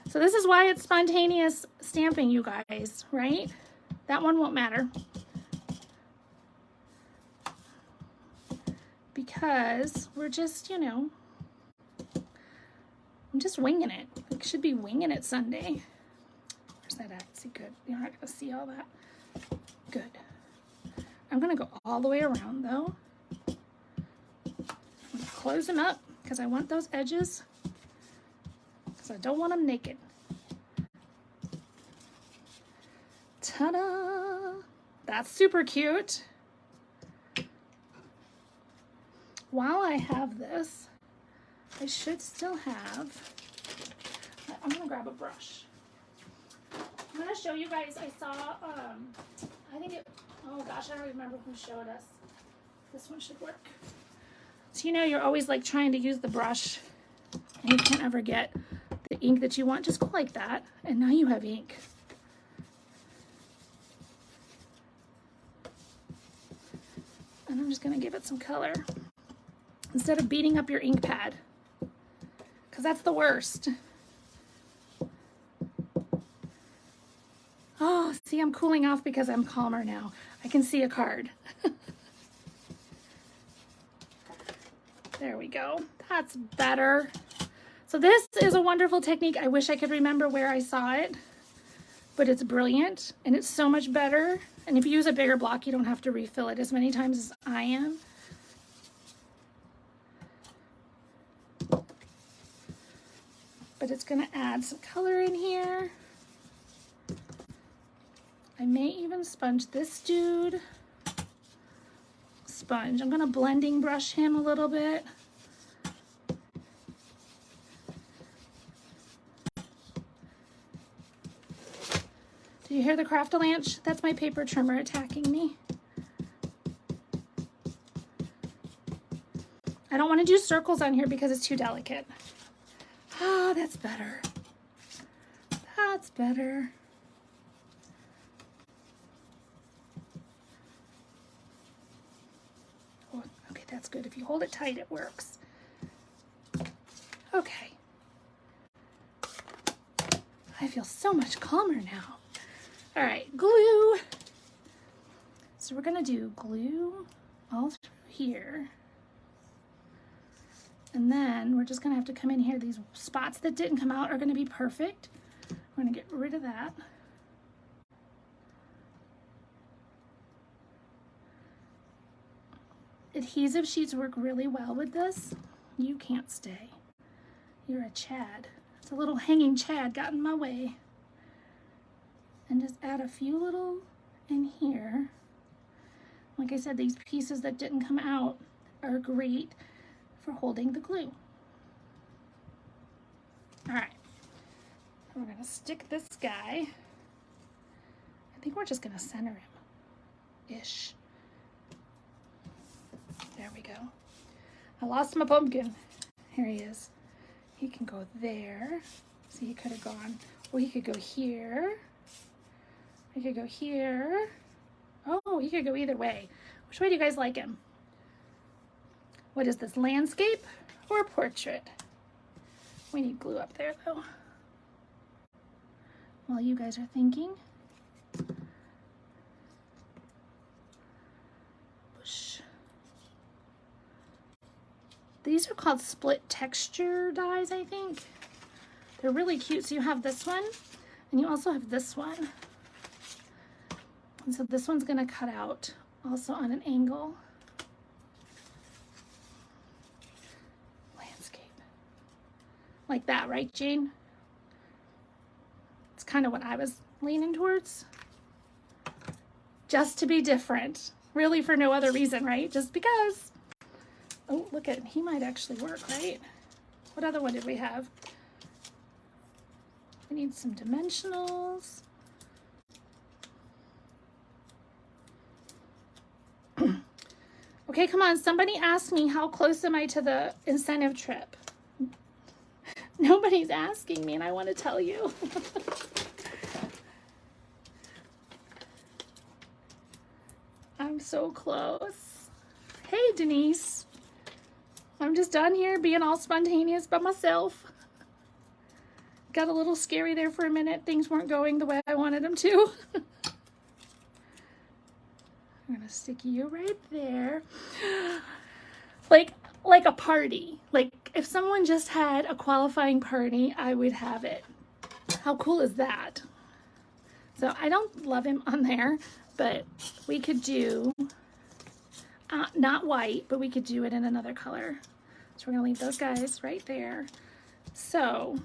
So this is why it's spontaneous stamping, you guys, right? That one won't matter. Because we're just, you know, I'm just winging it. We should be winging it Sunday. Where's that at? See, good. You're not going to see all that. Good. I'm going to go all the way around, though. I'm going to close them up because I want those edges. Because I don't want them naked. Ta-da! That's super cute. While I have this, I should still have, I'm going to grab a brush. I'm going to show you guys, I saw, I think it, oh gosh, I don't remember who showed us. This one should work. So you know you're always like trying to use the brush and you can't ever get the ink that you want. Just go like that and now you have ink. And I'm just going to give it some color. Instead of beating up your ink pad, because that's the worst. Oh, see, I'm cooling off because I'm calmer now. I can see a card. There we go. That's better. So this is a wonderful technique. I wish I could remember where I saw it. but it's brilliant and it's so much better. And if you use a bigger block, you don't have to refill it as many times as I am. But it's gonna add some color in here. I may even sponge this dude. Sponge. I'm gonna blending brush him a little bit. Do you hear the craft-a-lanch? That's my paper trimmer attacking me. I don't want to do circles on here because it's too delicate. Ah, that's better. That's better. Oh, okay, that's good. If you hold it tight, it works. Okay. I feel so much calmer now. All right, glue. So we're gonna do glue all through here. And then we're just gonna have to come in here. These spots that didn't come out are gonna be perfect. We're gonna get rid of that. Adhesive sheets work really well with this. You can't stay. You're a Chad. It's a little hanging Chad got in my way. And just add a few little in here. Like I said, these pieces that didn't come out are great for holding the glue. All right, we're gonna stick this guy. I think we're just gonna center him-ish. There we go. I lost my pumpkin. Here he is. He can go there. See, he could have gone, or he could go here. He could go here. Oh, he could go either way. Which way do you guys like him? What is this, landscape or portrait? We need glue up there though. While you guys are thinking. Push. These are called split texture dies, I think. They're really cute. So you have this one and you also have this one. And so this one's gonna cut out also on an angle. Landscape. Like that, right, Jane? It's kind of what I was leaning towards. Just to be different. Really for no other reason, right? Just because. Oh, look at, he might actually work, right? What other one did we have? We need some dimensionals. Okay, come on, somebody ask me how close am I to the incentive trip? Nobody's asking me and I want to tell you. I'm so close. Hey, Denise. I'm just done here being all spontaneous by myself. Got a little scary there for a minute. Things weren't going the way I wanted them to. I'm gonna stick you right there. Like a party. Like if someone just had a qualifying party, I would have it. How cool is that? So I don't love him on there, but we could do, not white, but we could do it in another color. So we're gonna leave those guys right there. So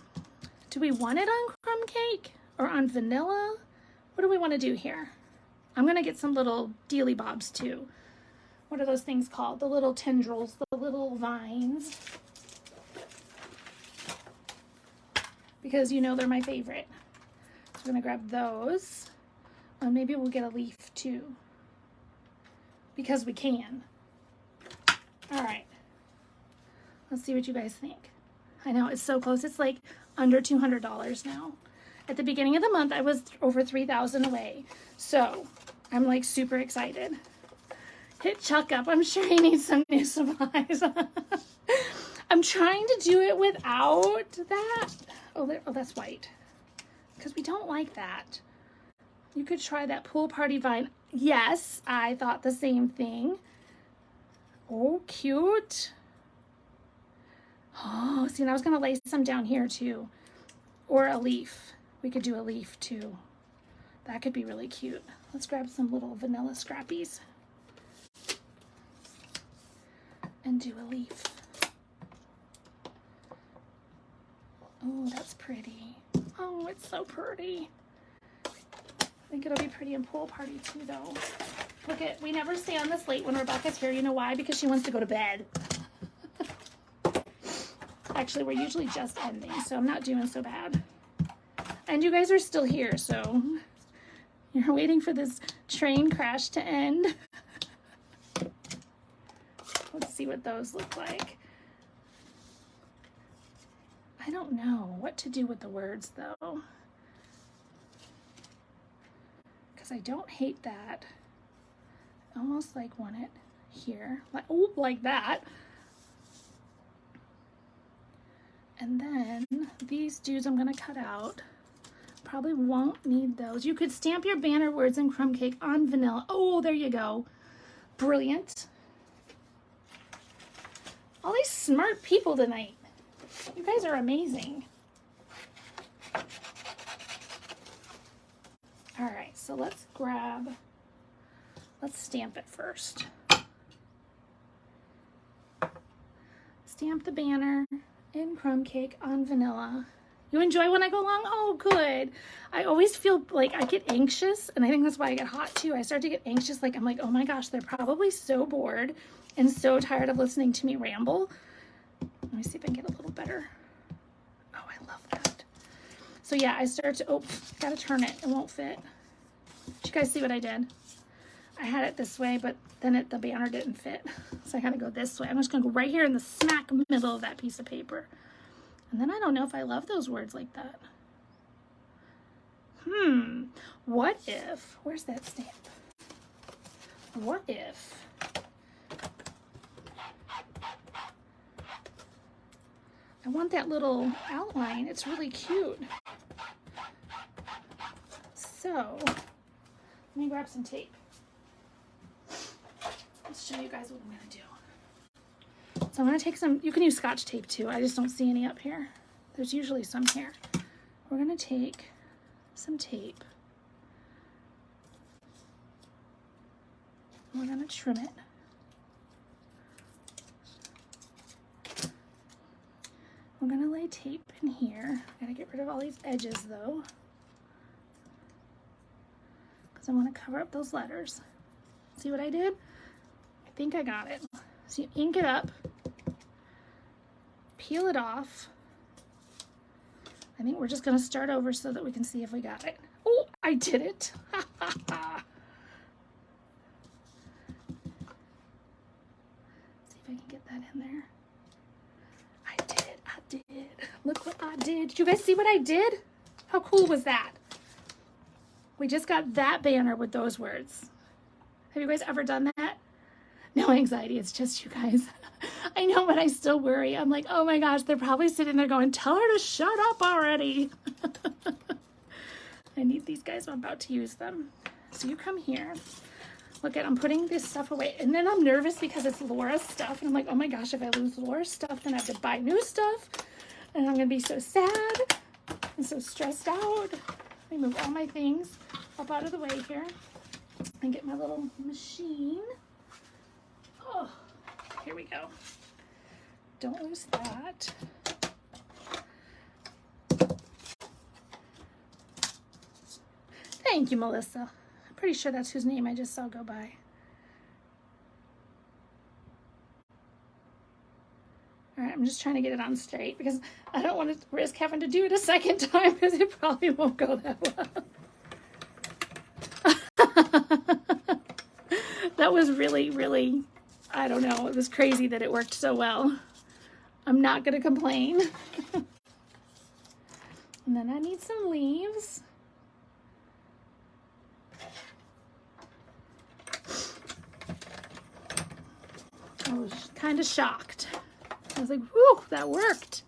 do we want it on crumb cake or on vanilla? What do we want to do here? I'm gonna get some little dealy bobs too. What are those things called? The little tendrils, the little vines. Because you know they're my favorite. So we're gonna grab those. Maybe we'll get a leaf too. Because we can. All right. Let's see what you guys think. I know, it's so close. It's like under $200 now. At the beginning of the month, I was over 3,000 away. So I'm like super excited. Hit Chuck up. I'm sure he needs some new supplies. I'm trying to do it without that. Oh, that's white. Because we don't like that. You could try that pool party vine. Yes, I thought the same thing. Oh, cute. Oh, see, and I was going to lay some down here too. Or a leaf. We could do a leaf too. That could be really cute. Let's grab some little vanilla scrappies and do a leaf. Oh, that's pretty. Oh, it's so pretty. I think it'll be pretty in pool party too, though. Look at, we never stay on this late when Rebecca's here. You know why? Because she wants to go to bed. Actually, we're usually just ending, so I'm not doing so bad. And you guys are still here, so you're waiting for this train crash to end. Let's see what those look like. I don't know what to do with the words, though. Because I don't hate that. I almost like want it here. Like, oh, like that. And then these dudes I'm going to cut out. Probably won't need those. You could stamp your banner words and crumb cake on vanilla. Oh, there you go. Brilliant. All these smart people tonight. You guys are amazing. All right, so let's stamp it first. Stamp the banner in crumb cake on vanilla. You enjoy when I go long? Oh, good. I always feel like I get anxious, and I think that's why I get hot too. I start to get anxious, like I'm like, oh my gosh, they're probably so bored and so tired of listening to me ramble. Let me see if I can get a little better. Oh, I love that. So yeah, I start to, oh, gotta turn it. It won't fit. Did you guys see what I did? I had it this way, but then the banner didn't fit. So I gotta go this way. I'm just gonna go right here in the smack middle of that piece of paper. And then I don't know if I love those words like that. What if, where's that stamp? What if I want that little outline? It's really cute. So, let me grab some tape. Let's show you guys what I'm gonna do. So I'm gonna take some, you can use Scotch tape too. I just don't see any up here. There's usually some here. We're gonna take some tape. We're gonna trim it. We're gonna lay tape in here. I gotta get rid of all these edges though, because I wanna cover up those letters. See what I did? I think I got it. So you ink it up, peel it off. I think we're just gonna start over so that we can see if we got it. Oh, I did it. See if I can get that in there. I did. Look what I did. Did you guys see what I did? How cool was that? We just got that banner with those words. Have you guys ever done that? No anxiety, it's just you guys. I know, but I still worry. I'm like, oh my gosh, they're probably sitting there going, tell her to shut up already. I need these guys, I'm about to use them. So you come here. Look at, I'm putting this stuff away. And then I'm nervous because it's Laura's stuff. And I'm like, oh my gosh, if I lose Laura's stuff, then I have to buy new stuff. And I'm gonna be so sad and so stressed out. Let me move all my things up out of the way here and get my little machine. Oh, here we go. Don't lose that. Thank you, Melissa. I'm pretty sure that's whose name I just saw go by. All right, I'm just trying to get it on straight because I don't want to risk having to do it a second time because it probably won't go that well. That was really, really, I don't know. It was crazy that it worked so well. I'm not going to complain. And then I need some leaves. I was kind of shocked. I was like, whew, that worked.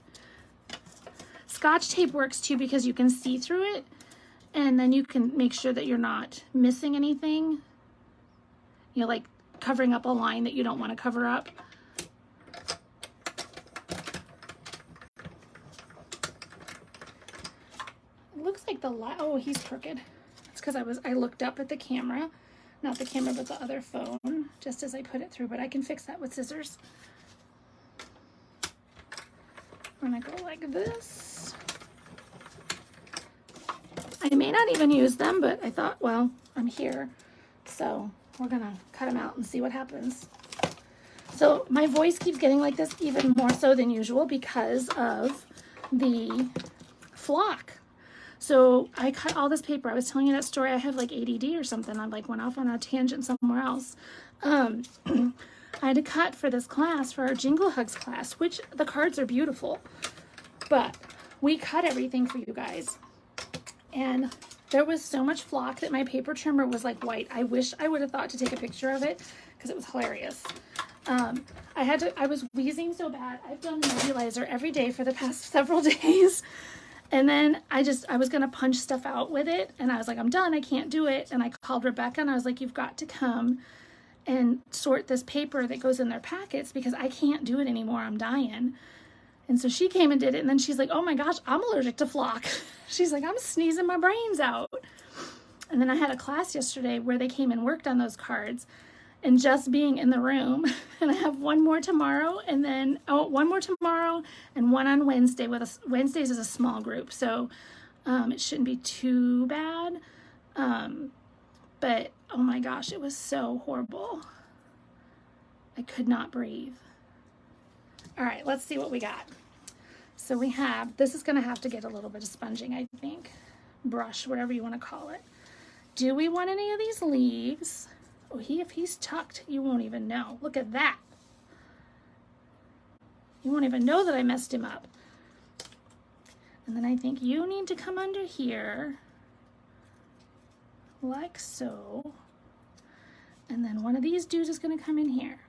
Scotch tape works too because you can see through it and then you can make sure that you're not missing anything. You know, like covering up a line that you don't want to cover up. It looks like the oh, he's crooked. It's because I looked up at the camera, not the camera, but the other phone, just as I put it through, but I can fix that with scissors. I'm gonna go like this. I may not even use them, but I thought, well, I'm here, so we're gonna cut them out and see what happens. So my voice keeps getting like this even more so than usual because of the flock. So I cut all this paper. I was telling you that story. I have like ADD or something. I like went off on a tangent somewhere else. I had to cut for this class, for our Jingle Hugs class, which the cards are beautiful, but we cut everything for you guys. And there was so much flock that my paper trimmer was like white. I wish I would have thought to take a picture of it because it was hilarious. I was wheezing so bad. I've done nebulizer every day for the past several days. And then I was going to punch stuff out with it. And I was like, I'm done. I can't do it. And I called Rebecca and I was like, you've got to come and sort this paper that goes in their packets because I can't do it anymore. I'm dying. And so she came and did it. And then she's like, oh my gosh, I'm allergic to flock. She's like, I'm sneezing my brains out. And then I had a class yesterday where they came and worked on those cards. And just being in the room, and I have one more tomorrow, and then one more tomorrow, and one on Wednesday. Wednesdays is a small group, so it shouldn't be too bad. But oh my gosh, it was so horrible. I could not breathe. All right, let's see what we got. So we have, this is going to have to get a little bit of sponging, I think. Brush, whatever you want to call it. Do we want any of these leaves? Oh, if he's tucked, you won't even know. Look at that. You won't even know that I messed him up. And then I think you need to come under here, like so. And then one of these dudes is going to come in here,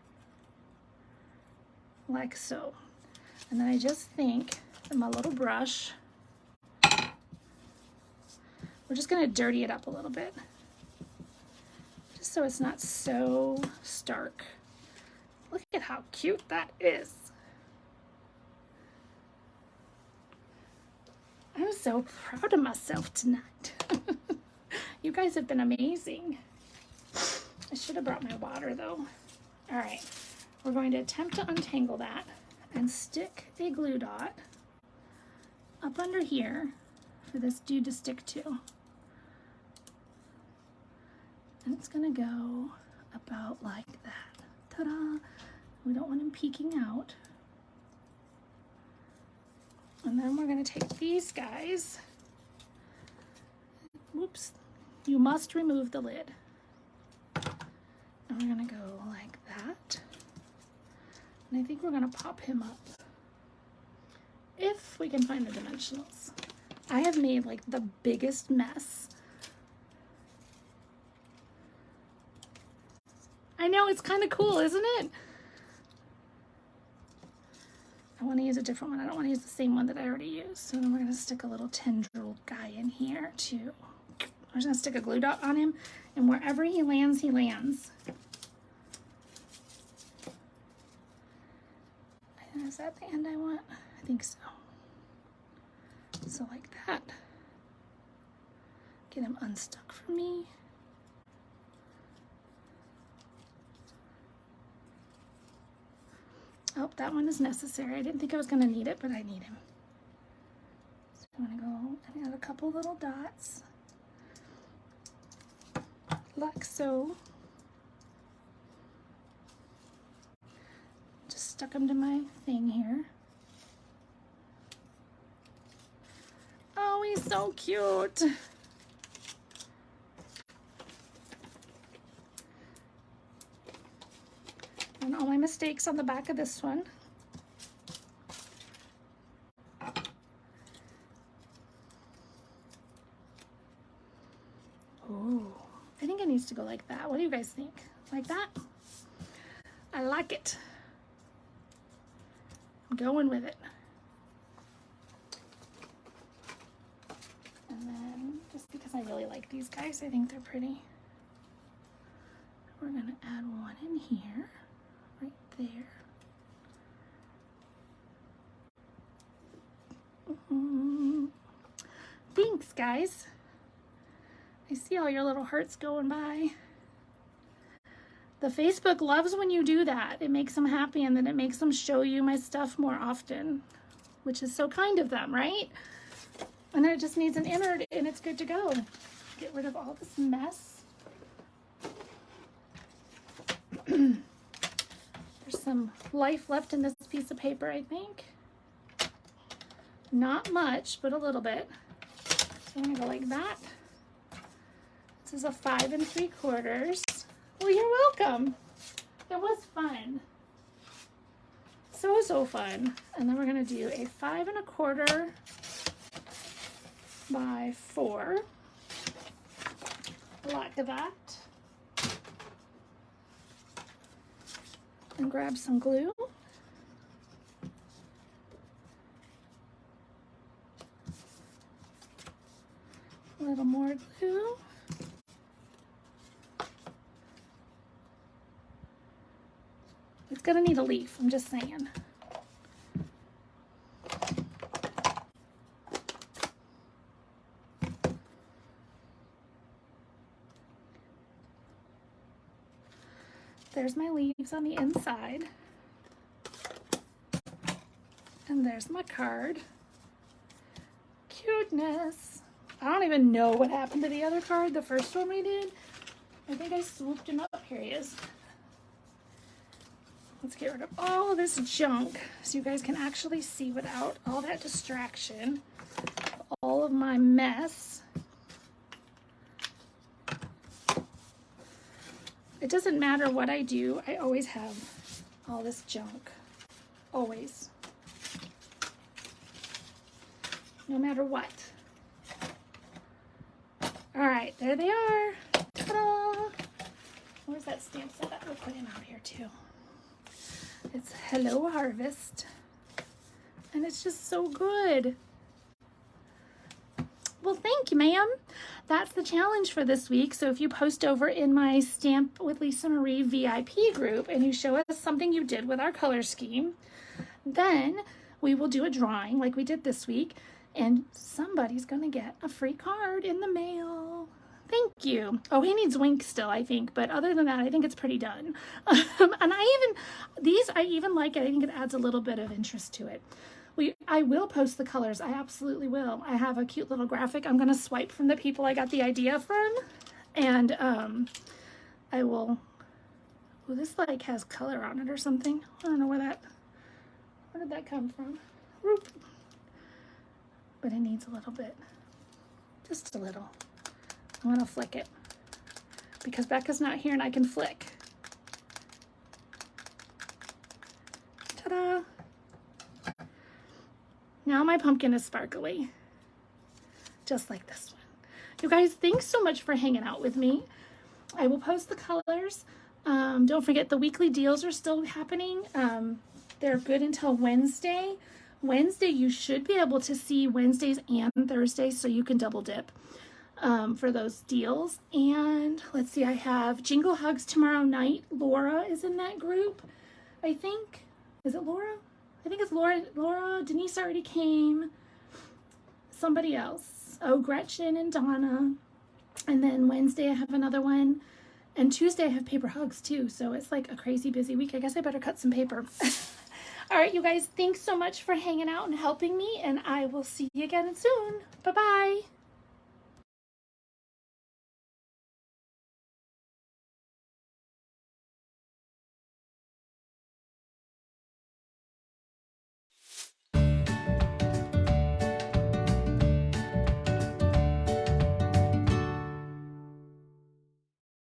like so. And then I just think with my little brush, we're just going to dirty it up a little bit. So it's not so stark. Look at how cute that is. I'm so proud of myself tonight. You guys have been amazing. I should have brought my water though. All right, we're going to attempt to untangle that and stick a glue dot up under here for this dude to stick to. And it's gonna go about like that. Ta-da! We don't want him peeking out. And then we're gonna take these guys. Whoops. You must remove the lid. And we're gonna go like that. And I think we're gonna pop him up. If we can find the dimensionals. I have made like the biggest mess. I know, it's kind of cool, isn't it? I want to use a different one. I don't want to use the same one that I already used. So then we're going to stick a little tendril guy in here too. I'm just going to stick a glue dot on him, and wherever he lands, he lands. Is that the end I want? I think so. So like that. Get him unstuck for me. Oh, that one is necessary. I didn't think I was going to need it, but I need him. So I'm going to go and add a couple little dots, like so. Just stuck them to my thing here. Oh, he's so cute. And all my mistakes on the back of this one. Ooh, I think it needs to go like that. What do you guys think? Like that? I like it. I'm going with it. And then, just because I really like these guys, I think they're pretty. We're gonna add one in here. Right there. Thanks, guys. I see all your little hearts going by. The Facebook loves when you do that. It makes them happy, and then it makes them show you my stuff more often, which is so kind of them, right? And then it just needs an innard and it's good to go. Get rid of all this mess. There's some life left in this piece of paper, I think. Not much, but a little bit. So I'm gonna go like that. This is a 5 3/4. Well, you're welcome. It was fun. So fun. And then we're gonna do a 5 1/4 by 4. Like that. And grab some glue. A little more glue. It's gonna need a leaf, I'm just saying. There's my leaves on the inside. And there's my card. Cuteness. I don't even know what happened to the other card, the first one we did. I think I swooped him up. Here he is. Let's get rid of all of this junk so you guys can actually see without all that distraction. All of my mess. It doesn't matter what I do, I always have all this junk. Always. No matter what. All right, there they are. Ta-da! Where's that stamp set that we'll put him out here too? It's Hello Harvest. And it's just so good. Well, thank you, ma'am. That's the challenge for this week. So if you post over in my Stamp with Lisa Marie VIP group and you show us something you did with our color scheme, then we will do a drawing like we did this week, and somebody's gonna get a free card in the mail. Thank you. Oh, he needs Wink still, I think, but other than that, I think it's pretty done. And I even like it. I think it adds a little bit of interest to it. I will post the colors. I absolutely will. I have a cute little graphic I'm gonna swipe from the people I got the idea from, and I will. Oh, this like has color on it or something. I don't know where did that come from? Whoop. But it needs a little bit, just a little. I'm gonna flick it because Becca's not here and I can flick. Ta-da! Now my pumpkin is sparkly, just like this one. You guys, thanks so much for hanging out with me. I will post the colors. Don't forget the weekly deals are still happening. They're good until Wednesday. Wednesday, you should be able to see Wednesdays and Thursdays, so you can double dip for those deals. And let's see, I have Jingle Hugs tomorrow night. Laura is in that group, I think. Is it Laura? I think it's Laura. Denise already came. Somebody else. Oh, Gretchen and Donna. And then Wednesday I have another one. And Tuesday I have paper hugs too. So it's like a crazy busy week. I guess I better cut some paper. All right, you guys, thanks so much for hanging out and helping me. And I will see you again soon. Bye-bye.